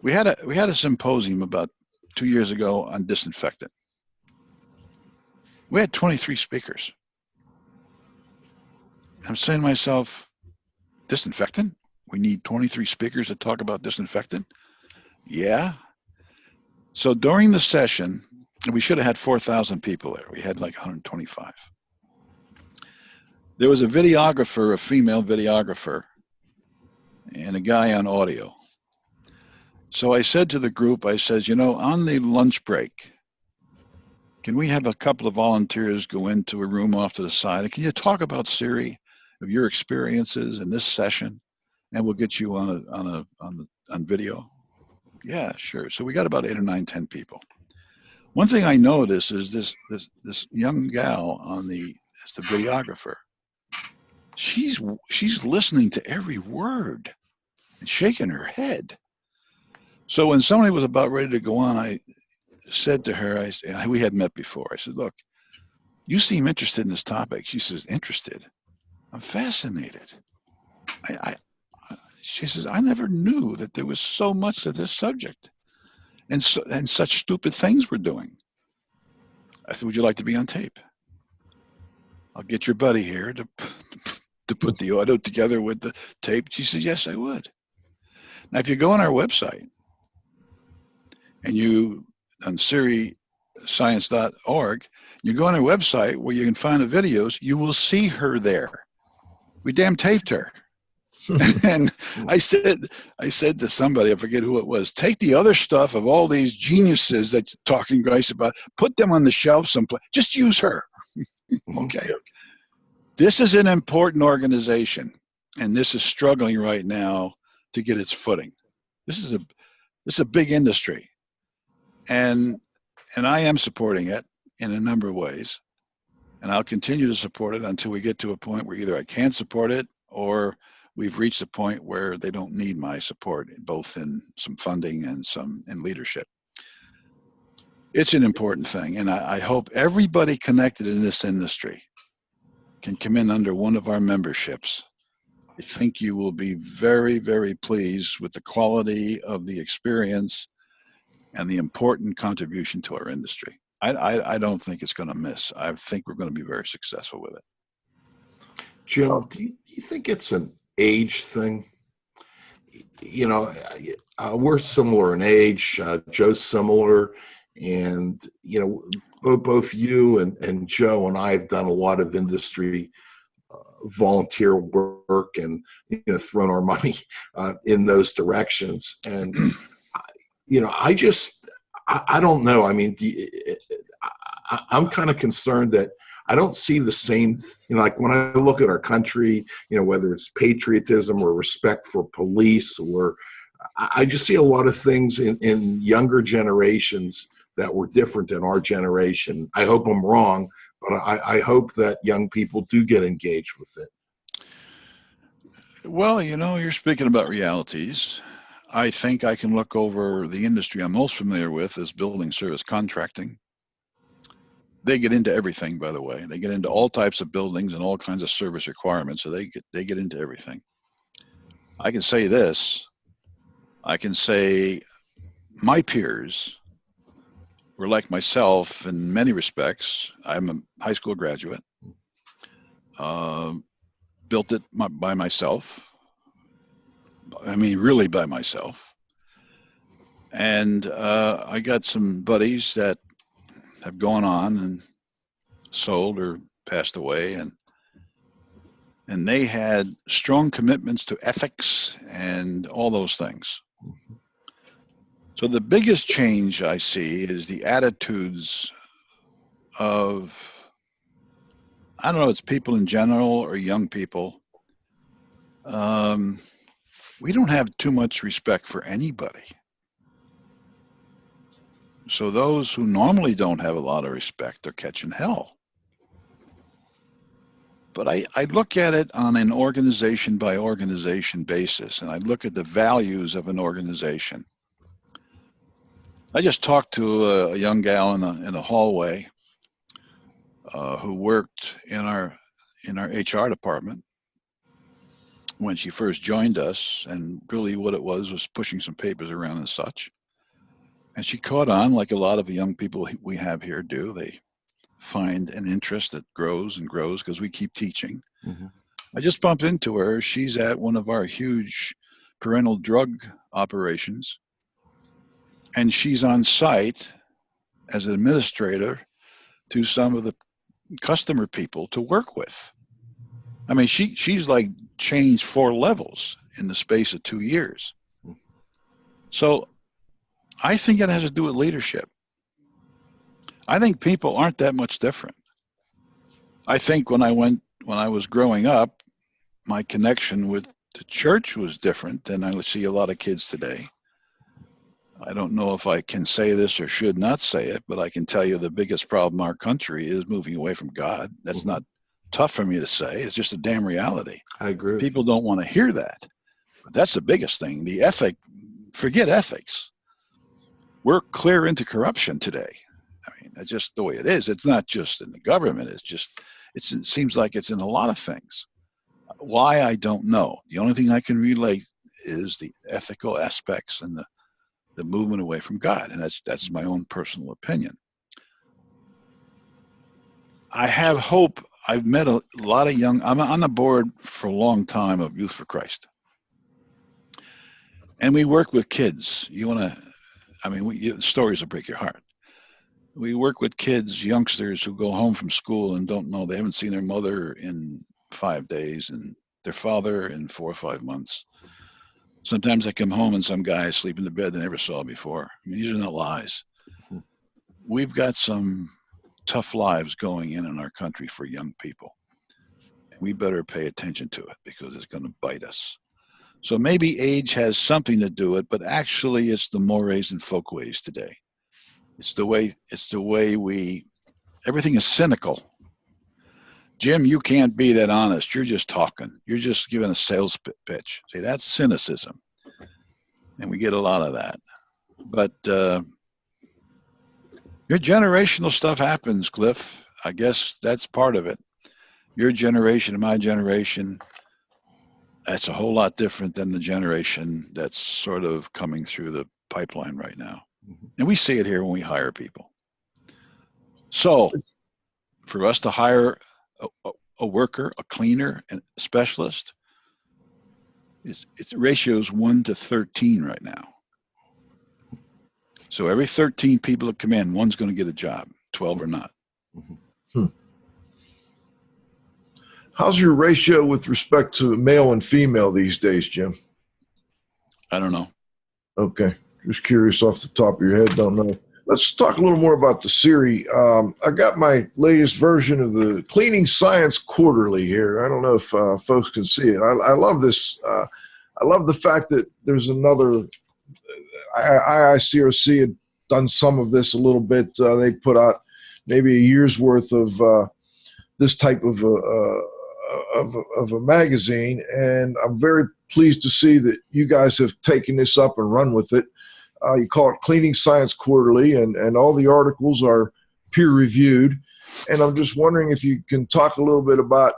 we had a symposium about 2 years ago on disinfectant. We had 23 speakers. I'm saying to myself, disinfectant? We need 23 speakers to talk about disinfectant? Yeah. So during the session, we should have had 4,000 people there. We had like 125. There was a videographer, a female videographer, and a guy on audio. So I said to the group, I says, you know, on the lunch break, can we have a couple of volunteers go into a room off to the side? And can you talk about CIRI, of your experiences in this session? And we'll get you on video. Yeah, sure. So we got about 8 or 9, 10 people. One thing I noticed is this young gal as the videographer. She's listening to every word and shaking her head. So when somebody was about ready to go on, I said to her, we had met before. I said, look, you seem interested in this topic. She says, interested? I'm fascinated. She says, I never knew that there was so much to this subject and such stupid things we're doing. I said, would you like to be on tape? I'll get your buddy here to put the audio together with the tape. She says, yes, I would. Now, if you go on our website and you, on CIRIscience.org, you go on our website where you can find the videos, you will see her there. We damn taped her. And I said to somebody, I forget who it was, take the other stuff of all these geniuses that you're talking guys about, put them on the shelf someplace, just use her. Okay. This is an important organization, and this is struggling right now to get its footing. This is a big industry, and I am supporting it in a number of ways, and I'll continue to support it until we get to a point where either I can't support it or we've reached a point where they don't need my support, both in some funding and some in leadership. It's an important thing, and I hope everybody connected in this industry can come in under one of our memberships. I think you will be very, very pleased with the quality of the experience and the important contribution to our industry. I don't think it's going to miss. I think we're going to be very successful with it. Jim, do you think it's an age thing? You know, we're similar in age. Joe's similar, and you know, both you and Joe and I have done a lot of industry volunteer work, and you know, thrown our money in those directions. And you know, I don't know. I mean, I'm kind of concerned that I don't see the same, you know, like when I look at our country, you know, whether it's patriotism or respect for police, or I just see a lot of things in younger generations that were different than our generation. I hope I'm wrong, but I hope that young people do get engaged with it. Well, you know, you're speaking about realities. I think I can look over the industry I'm most familiar with is building service contracting. They get into everything, by the way. They get into all types of buildings and all kinds of service requirements. So they get into everything. I can say this. I can say my peers were like myself in many respects. I'm a high school graduate. Built it by myself. I mean, really by myself. And I got some buddies that have gone on and sold or passed away, and they had strong commitments to ethics and all those things. So the biggest change I see is the attitudes of, I don't know, it's people in general or young people. We don't have too much respect for anybody. So those who normally don't have a lot of respect are catching hell. But I look at it on an organization by organization basis, and I look at the values of an organization. I just talked to a young gal in the hallway who worked in our HR department when she first joined us, and really what it was pushing some papers around and such. And she caught on, like a lot of young people we have here do. They find an interest that grows and grows because we keep teaching. Mm-hmm. I just bumped into her. She's at one of our huge parental drug operations, and she's on site as an administrator to some of the customer people to work with. I mean, she's like changed 4 levels in the space of 2 years. So I think it has to do with leadership. I think people aren't that much different. I think when I was growing up, my connection with the church was different than I see a lot of kids today. I don't know if I can say this or should not say it, but I can tell you the biggest problem in our country is moving away from God. That's not tough for me to say. It's just a damn reality. I agree. People don't want to hear that. But that's the biggest thing. The ethic, forget ethics. We're clear into corruption today. I mean, that's just the way it is. It's not just in the government. It seems like it's in a lot of things. Why, I don't know. The only thing I can relate is the ethical aspects and the movement away from God. And that's my own personal opinion. I have hope. I've met a lot of I'm on the board for a long time of Youth for Christ. And we work with kids. Stories will break your heart. We work with kids, youngsters who go home from school and don't know, they haven't seen their mother in 5 days and their father in 4 or 5 months. Sometimes I come home and some guy is sleeping in the bed they never saw before. I mean, these are not lies. We've got some tough lives going in our country for young people. We better pay attention to it because it's going to bite us. So maybe age has something to do with it, but actually it's the mores and folkways today. It's the way everything is cynical. Jim, you can't be that honest. You're just talking. You're just giving a sales pitch. See, that's cynicism. And we get a lot of that. But your generational stuff happens, Cliff. I guess that's part of it. Your generation and my generation, that's a whole lot different than the generation that's sort of coming through the pipeline right now. And we see it here when we hire people. So for us to hire a worker, a cleaner, and a specialist, it's ratios 1 to 13 right now. So every 13 people that come in, one's going to get a job, 12 or not. How's your ratio with respect to male and female these days, Jim? I don't know. Okay. Just curious off the top of your head. Don't know. Let's talk a little more about the CIRI. I got my latest version of the Cleaning Science Quarterly here. I don't know if folks can see it. I love this. I love the fact that there's another IICRC had done some of this a little bit. They put out maybe a year's worth of this type of a magazine, and I'm very pleased to see that you guys have taken this up and run with it. You call it Cleaning Science Quarterly, and all the articles are peer-reviewed. And I'm just wondering if you can talk a little bit about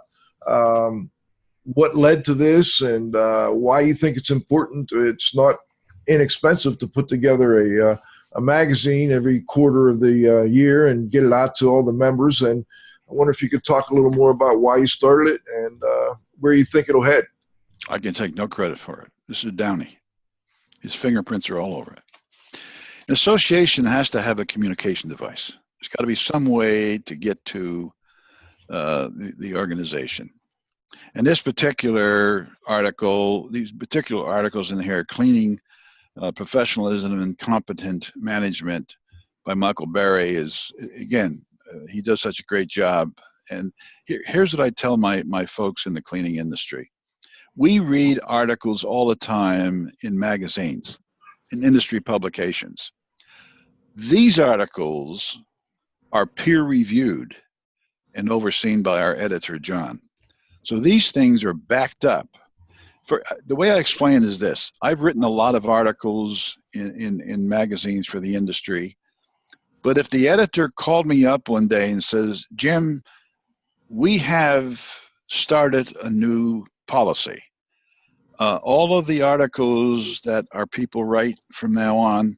what led to this and why you think it's important. It's not inexpensive to put together a magazine every quarter of the year and get it out to all the members. And I wonder if you could talk a little more about why you started it and where you think it'll head. I can take no credit for it. This is Downey. His fingerprints are all over it. An association has to have a communication device. There's got to be some way to get to the organization. And this particular article, these particular articles in here, Cleaning Professionalism and Competent Management by Michael Berry, is, again, he does such a great job. And here's what I tell my folks in the cleaning industry. We read articles all the time in magazines, in industry publications. These articles are peer-reviewed and overseen by our editor, John. So these things are backed up. The way I explain is this. I've written a lot of articles in magazines for the industry, but if the editor called me up one day and says, Jim, we have started a new policy. All of the articles that our people write from now on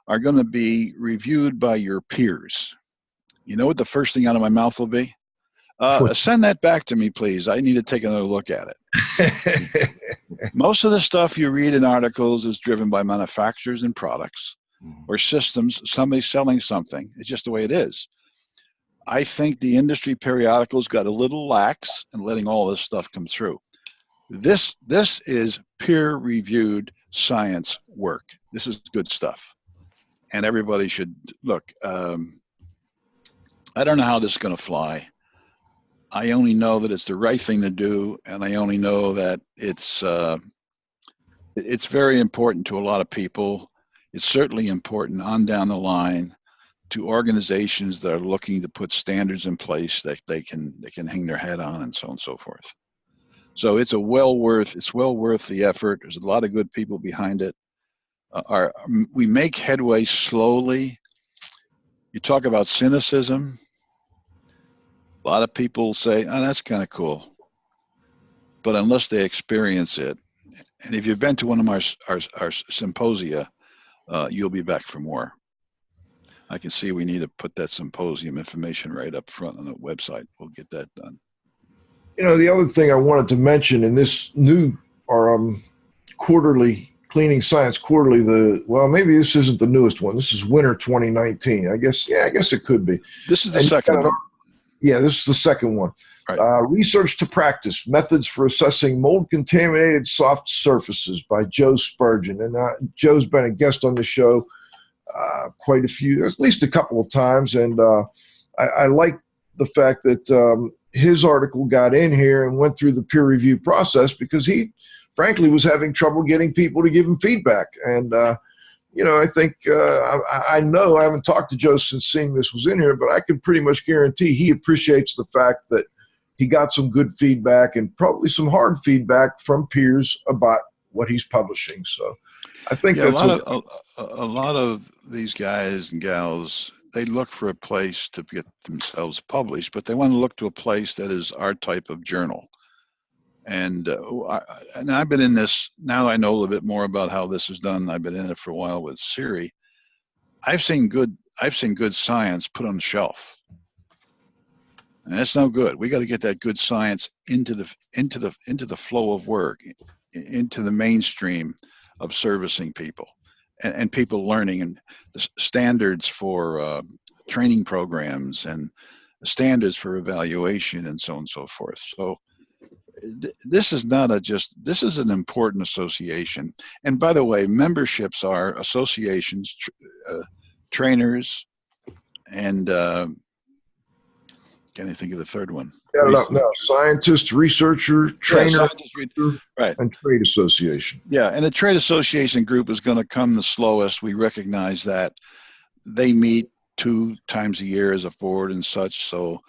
are going to be reviewed by your peers. You know what the first thing out of my mouth will be? Send that back to me, please. I need to take another look at it. Most of the stuff you read in articles is driven by manufacturers and products or systems, somebody selling something. It's just the way it is. I think the industry periodicals got a little lax in letting all this stuff come through. This is peer-reviewed science work. This is good stuff. And everybody should look. I don't know how this is going to fly. I only know that it's the right thing to do, and I only know that it's very important to a lot of people. It's certainly important on down the line to organizations that are looking to put standards in place that they can hang their head on, and so on and so forth. So it's well worth the effort. There's a lot of good people behind it. We make headway slowly. You talk about cynicism. A lot of people say, oh, that's kind of cool. But unless they experience it, and if you've been to one of our symposia, you'll be back for more. I can see we need to put that symposium information right up front on the website. We'll get that done. You know, the other thing I wanted to mention in this new quarterly Cleaning Science Quarterly, well, maybe this isn't the newest one. This is winter 2019. I guess it could be. This is the second one. Yeah, this is the second one. Right. Research to Practice, Methods for Assessing Mold-Contaminated Soft Surfaces by Joe Spurgeon. And Joe's been a guest on the show quite at least a couple of times. And I like the fact that his article got in here and went through the peer review process because he, frankly, was having trouble getting people to give him feedback. And I think I know I haven't talked to Joe since seeing this was in here, but I can pretty much guarantee he appreciates the fact that he got some good feedback and probably some hard feedback from peers about what he's publishing. So I think that's a lot of these guys and gals, they look for a place to get themselves published, but they want to look to a place that is our type of journal. And I've been in this, now I know a little bit more about how this is done. I've been in it for a while with CIRI. I've seen good science put on the shelf. And that's no good. We got to get that good science into the flow of work, into the mainstream of servicing people and people learning, and the standards for training programs and standards for evaluation and so on and so forth. So this is not this is an important association. And by the way, memberships are associations, trainers, and can't even think of the third one. No, scientist, researcher, trainer, right, and trade association. Yeah, and the trade association group is going to come the slowest. We recognize that. They meet 2 times a year as a board and such. So,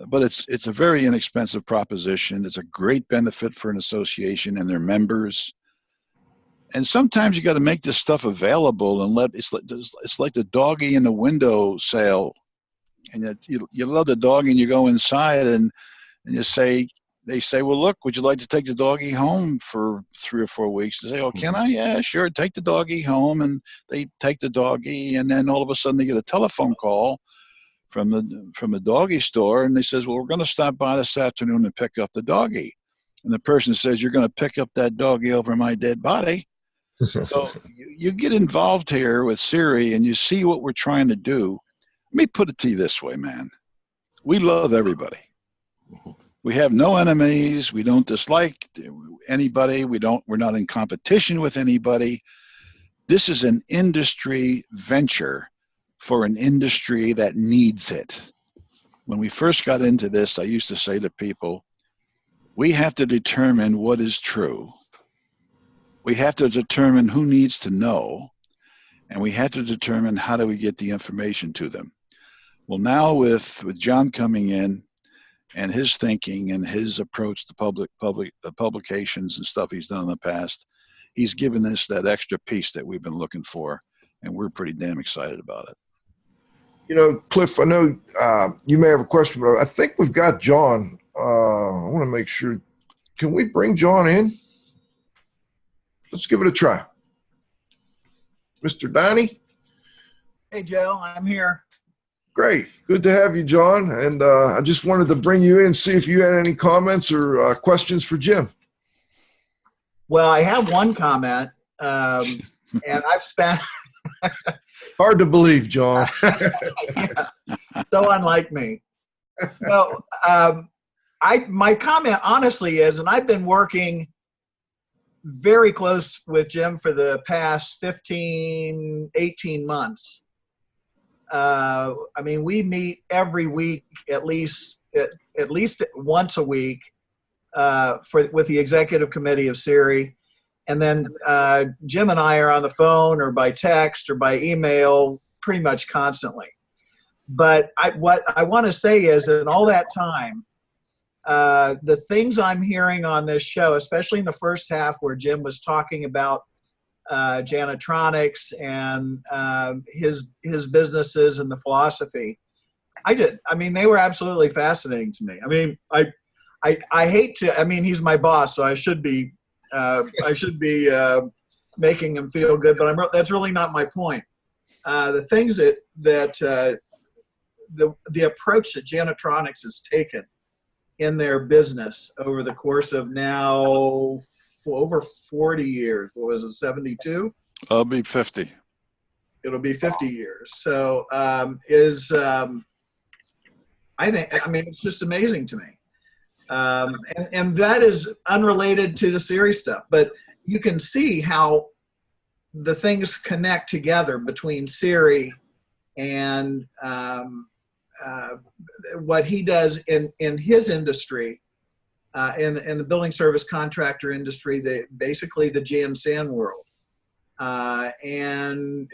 but it's a very inexpensive proposition. It's a great benefit for an association and their members. And sometimes you got to make this stuff available and it's like the doggy in the window sale. And you love the dog, and you go inside and they say, well, look, would you like to take the doggy home for 3 or 4 weeks? They say, oh, can I? Yeah, sure. Take the doggy home. And they take the doggy, and then all of a sudden they get a telephone call from the doggy store, and they says, well, we're going to stop by this afternoon and pick up the doggy. And the person says, you're going to pick up that doggy over my dead body. So you get involved here with CIRI, and you see what we're trying to do. Let me put it to you this way, man. We love everybody. We have no enemies. We don't dislike anybody. We're not in competition with anybody. This is an industry venture for an industry that needs it. When we first got into this, I used to say to people, we have to determine what is true. We have to determine who needs to know, and we have to determine how do we get the information to them. Well, now with John coming in and his thinking and his approach to publications and stuff he's done in the past, he's given us that extra piece that we've been looking for, and we're pretty damn excited about it. You know, Cliff, I know you may have a question, but I think we've got John. I want to make sure. Can we bring John in? Let's give it a try. Mr. Donnie? Hey, Joe, I'm here. Great. Good to have you, John. And I just wanted to bring you in and see if you had any comments or questions for Jim. Well, I have one comment, and I've spent... Hard to believe, John. Yeah, so unlike me. No, my comment honestly is, and I've been working very close with Jim for the past 15, 18 months. I mean, we meet every week, at least once a week, with the executive committee of CIRI. And then Jim and I are on the phone or by text or by email pretty much constantly. But what I want to say is that in all that time, the things I'm hearing on this show, especially in the first half where Jim was talking about Janitronics and his businesses and the philosophy, they were absolutely fascinating to me. I mean, I hate to, I mean, he's my boss, so I should be making him feel good, but that's really not my point. The things that the approach that Janitronics has taken in their business over the course of now over 40 years, what was it, 72? I'll be 50. It'll be 50 years. So I think, it's just amazing to me. And that is unrelated to the CIRI stuff, but you can see how the things connect together between CIRI and what he does in his industry, in the building service contractor industry, basically the GNSAN world. And,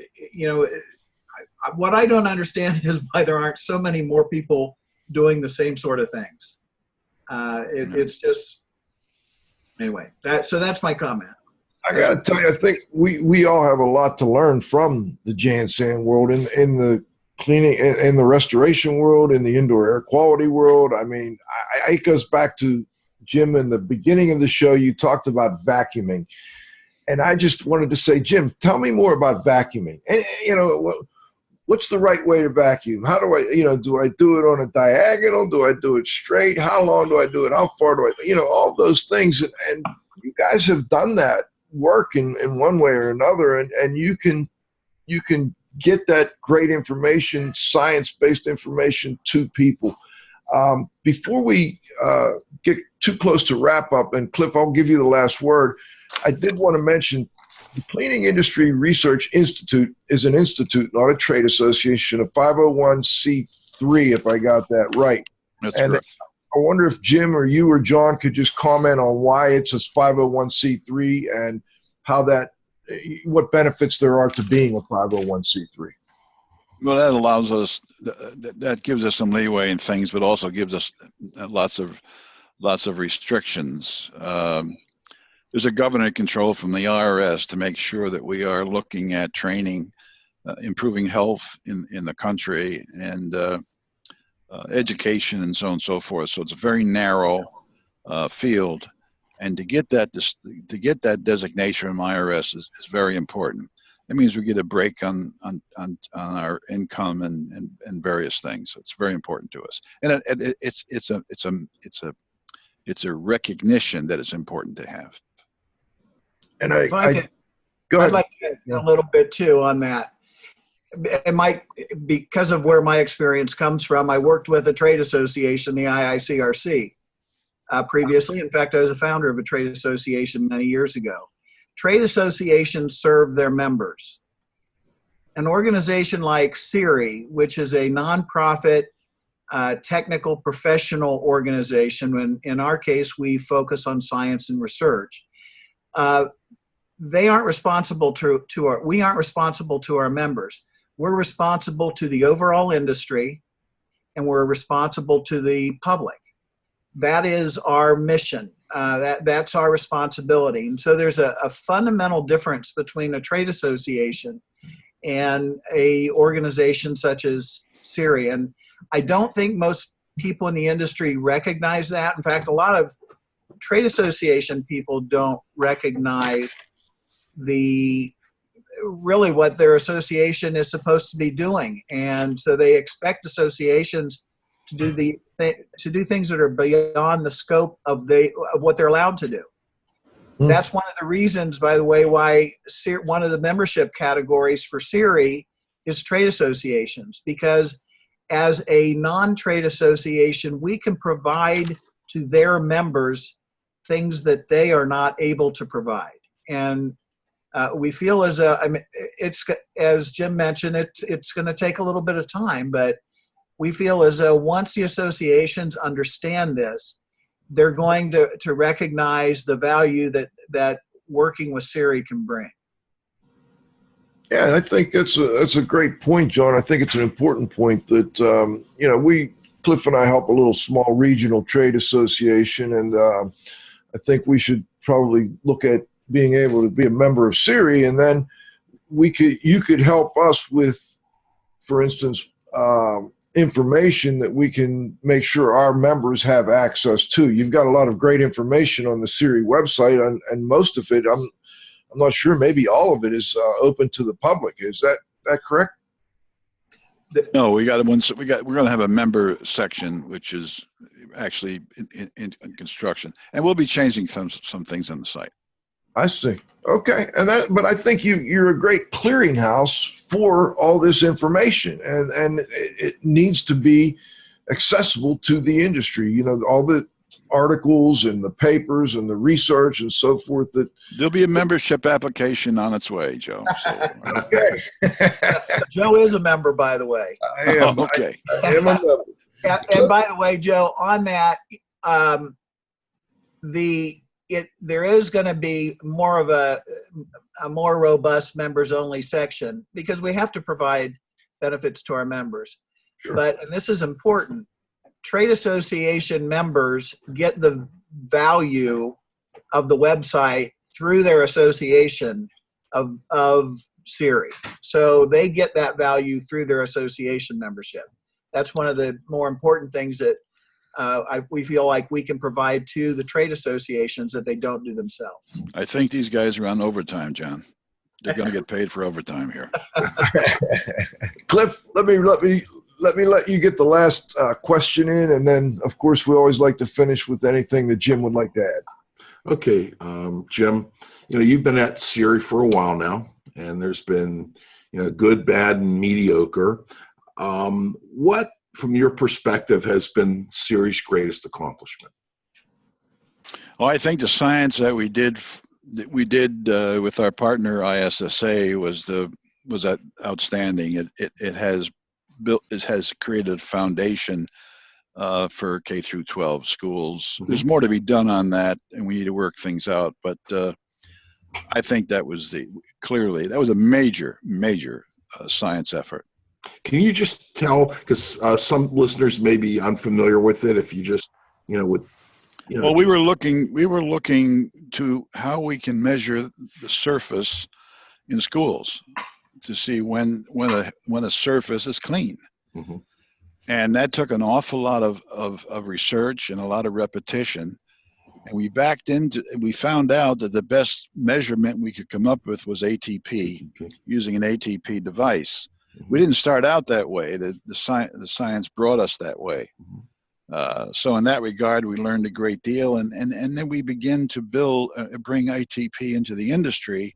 what I don't understand is why there aren't so many more people doing the same sort of things. It's just, anyway, that's my comment. I got to tell you, I think we all have a lot to learn from the GNSAN world in the cleaning, in the restoration world, in the indoor air quality world. I mean, it goes back to Jim in the beginning of the show. You talked about vacuuming, and I just wanted to say, Jim, tell me more about vacuuming. And what's the right way to vacuum? How do I, do I do it on a diagonal? Do I do it straight? How long do I do it? How far do I, all those things. And you guys have done that work in one way or another. And you can get that great information, science-based information to people. Before we get too close to wrap up, and Cliff, I'll give you the last word. I did want to mention the Cleaning Industry Research Institute is an institute, not a trade association, a 501c3, if I got that right. That's correct. I wonder if Jim or you or John could just comment on why it's a 501c3 and how what benefits there are to being a 501c3. Well, that allows us, that gives us some leeway in things, but also gives us lots of restrictions. There's a government control from the IRS to make sure that we are looking at training, improving health in the country, and education and so on and so forth. So it's a very narrow field, and to get that designation from IRS is very important. That means we get a break on our income and various things. So it's very important to us, and it's a recognition that it's important to have. And go ahead. I'd like to add a little bit too on that. Because of where my experience comes from, I worked with a trade association, the IICRC, previously. In fact, I was a founder of a trade association many years ago. Trade associations serve their members. An organization like CIRI, which is a nonprofit technical professional organization, and in our case, we focus on science and research. They aren't responsible we aren't responsible to our members. We're responsible to the overall industry, and we're responsible to the public. That is our mission. That's our responsibility. And so there's a fundamental difference between a trade association and a organization such as CIRI. And I don't think most people in the industry recognize that. In fact, a lot of trade association people don't recognize really what their association is supposed to be doing. And so they expect associations to do things that are beyond the scope of what they're allowed to do. That's one of the reasons, by the way, why one of the membership categories for CIRI is trade associations, because as a non-trade association, we can provide to their members things that they are not able to provide. And we feel it's, as Jim mentioned, it's going to take a little bit of time, but we feel as though once the associations understand this, they're going to recognize the value that working with CIRI can bring. Yeah, I think that's a great point, John. I think it's an important point that Cliff and I help a little small regional trade association, and I think we should probably look at being able to be a member of CIRI, and then you could help us with, for instance, information that we can make sure our members have access to. You've got a lot of great information on the CIRI website, and most of it, I'm not sure, maybe all of it is open to the public. Is that correct? No, we're going to have a member section, which is actually in construction, and we'll be changing some things on the site. I see. Okay, but I think you're a great clearinghouse for all this information, and it needs to be accessible to the industry. All the articles and the papers and the research and so forth. That there'll be a membership application on its way, Joe. So. Okay. Joe is a member, by the way. I am. Okay. I am a member. And by the way, Joe, on that, there is going to be more of a more robust members only section, because we have to provide benefits to our members. Sure. And this is important, trade association members get the value of the website through their association of CIRI. So they get that value through their association membership. That's one of the more important things that we feel like we can provide to the trade associations that they don't do themselves. I think these guys are on overtime, John. They're going to get paid for overtime here. Cliff, let me let you get the last question in, and then, of course, we always like to finish with anything that Jim would like to add. Okay, Jim, you've been at CIRI for a while now, and there's been, good, bad, and mediocre. What, from your perspective, has been CIRI's greatest accomplishment? Well, I think the science that we did with our partner ISSA was outstanding. It has created a foundation for K through 12 schools. There's more to be done on that, and we need to work things out. But I think that was a major science effort. Can you just tell, because some listeners may be unfamiliar with it, if you just, Well, we were looking to how we can measure the surface in schools to see when a surface is clean. Mm-hmm. And that took an awful lot of research and a lot of repetition. And we found out that the best measurement we could come up with was ATP, using an ATP device. We didn't start out that way. The science brought us that way. So in that regard, we learned a great deal, and then we begin to bring ATP into the industry,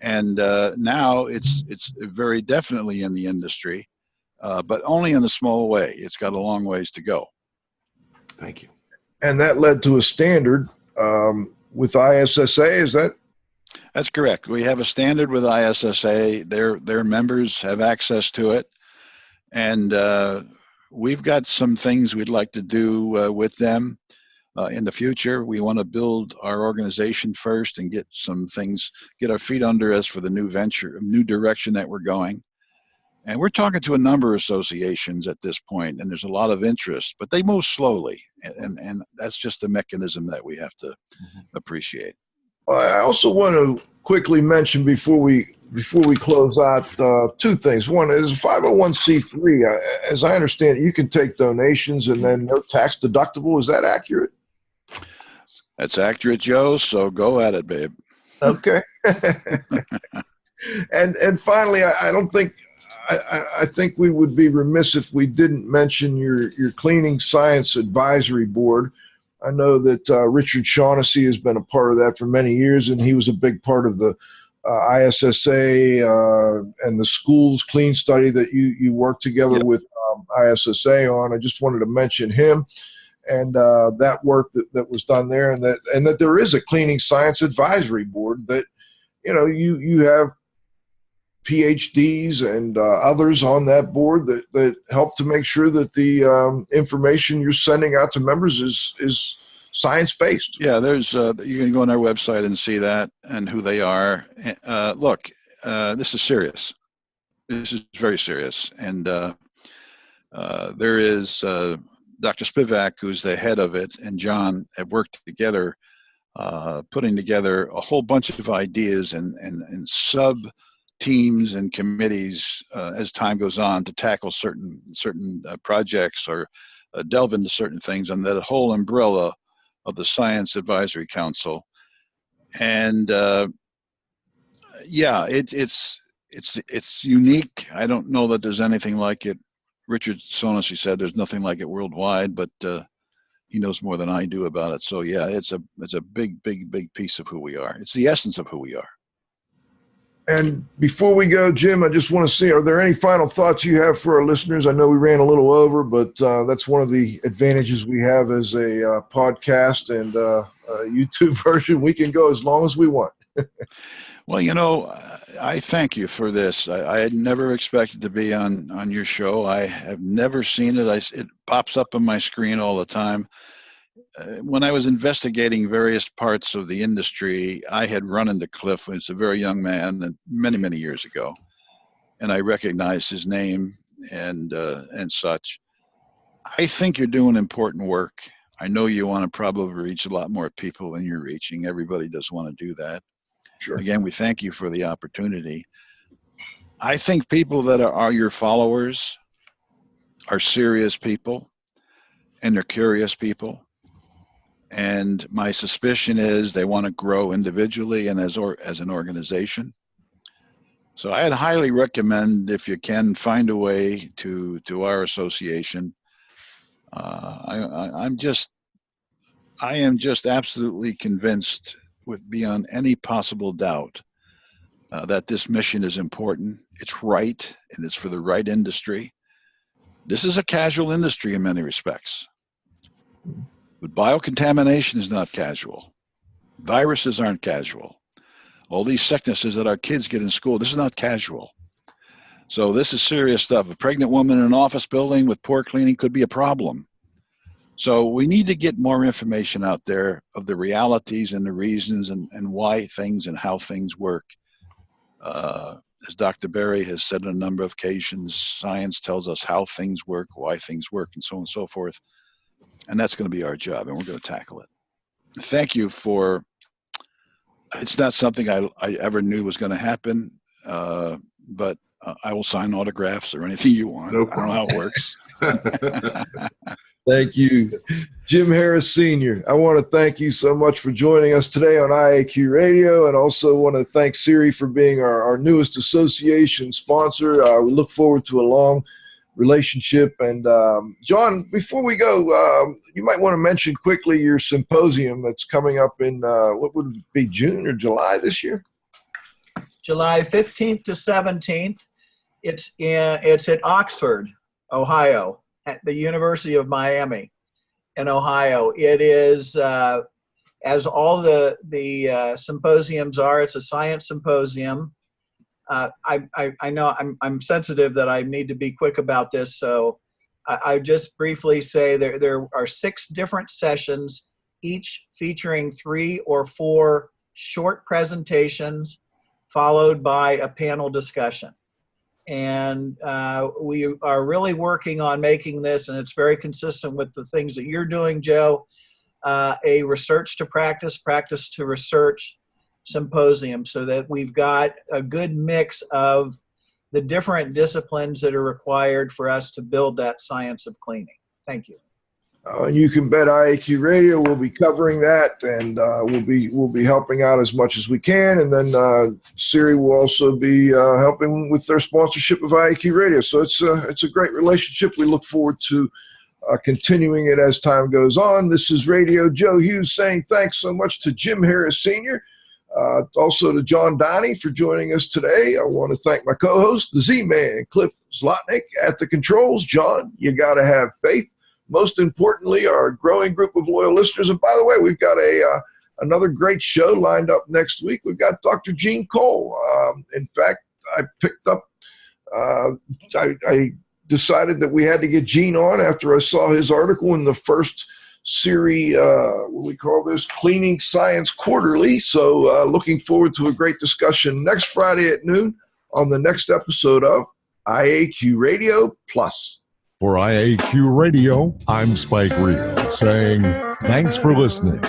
and now it's very definitely in the industry, but only in a small way. It's got a long ways to go. Thank you. And that led to a standard with ISSA, is that? That's correct. We have a standard with ISSA. Their members have access to it, and we've got some things we'd like to do with them in the future. We want to build our organization first and get our feet under us for the new direction that we're going. And we're talking to a number of associations at this point, and there's a lot of interest, but they move slowly, and that's just a mechanism that we have to appreciate. I also want to quickly mention before we close out two things. One is 501c3. As I understand it, you can take donations and then they're tax deductible. Is that accurate? That's accurate, Joe. So go at it, babe. Okay. And finally, I don't think I think we would be remiss if we didn't mention your Cleaning Science Advisory Board. I know that Richard Shaughnessy has been a part of that for many years, and he was a big part of the ISSA and the schools clean study that you worked together with ISSA on. I just wanted to mention him and that work that was done there, and that there is a Cleaning Science Advisory Board that, you know, you have PhDs and others on that board that help to make sure that the information you're sending out to members is science-based. Yeah, there's you can go on our website and see that and who they are. Look, this is serious. This is very serious. And there is Dr. Spivak, who's the head of it, and John have worked together, putting together a whole bunch of ideas and sub teams and committees as time goes on to tackle certain projects or delve into certain things on that whole umbrella of the Science Advisory Council. And yeah, it's unique. I don't know that there's anything like it. Richard Shaughnessy said there's nothing like it worldwide, but he knows more than I do about it. So yeah, it's a big piece of who we are. It's the essence of who we are. And before we go, Jim, I just want to see, are there any final thoughts you have for our listeners? I know we ran a little over, but that's one of the advantages we have as a podcast and YouTube version. We can go as long as we want. Well, you know, I thank you for this. I had never expected to be on your show. I have never seen it. It pops up on my screen all the time. When I was investigating various parts of the industry, I had run into Cliff when he was a very young man, and many years ago, and I recognized his name and such. I think you're doing important work. I know you want to probably reach a lot more people than you're reaching. Everybody does want to do that. Sure. Again, we thank you for the opportunity. I think people that are your followers are serious people, and they're curious people. And my suspicion is they want to grow individually and as an organization. So I'd highly recommend, if you can, find a way to our association. I am just absolutely convinced, with beyond any possible doubt, that this mission is important. It's right, and it's for the right industry. This is a casual industry in many respects. But biocontamination is not casual. Viruses aren't casual. All these sicknesses that our kids get in school, this is not casual. So this is serious stuff. A pregnant woman in an office building with poor cleaning could be a problem. So we need to get more information out there of the realities and the reasons and why things and how things work. As Dr. Berry has said on a number of occasions, science tells us how things work, why things work, and so on and so forth. And that's going to be our job, and we're going to tackle it. Thank you for, it's not something I ever knew was going to happen, but I will sign autographs or anything you want. No I don't know how it works. Thank you. Jim Harris, Sr., I want to thank you so much for joining us today on IAQ Radio, and also want to thank CIRI for being our newest association sponsor. We look forward to a long relationship. And John, before we go, you might want to mention quickly your symposium that's coming up in, what would it be, June or July this year? July 15th to 17th. It's at Oxford, Ohio, at the University of Miami in Ohio. It is, as all the symposiums are, it's a science symposium. I know I'm sensitive that I need to be quick about this, so I just briefly say there are 6 different sessions, each featuring 3 or 4 short presentations, followed by a panel discussion. And we are really working on making this, and it's very consistent with the things that you're doing, Joe, a research to practice, practice to research symposium, so that we've got a good mix of the different disciplines that are required for us to build that science of cleaning. Thank you. You can bet IAQ Radio will be covering that, and we'll be helping out as much as we can. And then CIRI will also be helping with their sponsorship of IAQ Radio. So it's a great relationship. We look forward to continuing it as time goes on. This is Radio Joe Hughes saying thanks so much to Jim Harris Sr., also to John Donnie for joining us today. I want to thank my co-host, the Z-Man, Cliff Zlotnick at the controls. John, you got to have faith. Most importantly, our growing group of loyal listeners. And by the way, we've got another great show lined up next week. We've got Dr. Gene Cole. In fact, I picked up, I decided that we had to get Gene on after I saw his article in the first CIRI, what we call this, Cleaning Science Quarterly. So looking forward to a great discussion next Friday at noon on the next episode of IAQ Radio Plus. For IAQ Radio, I'm Spike Reel saying thanks for listening.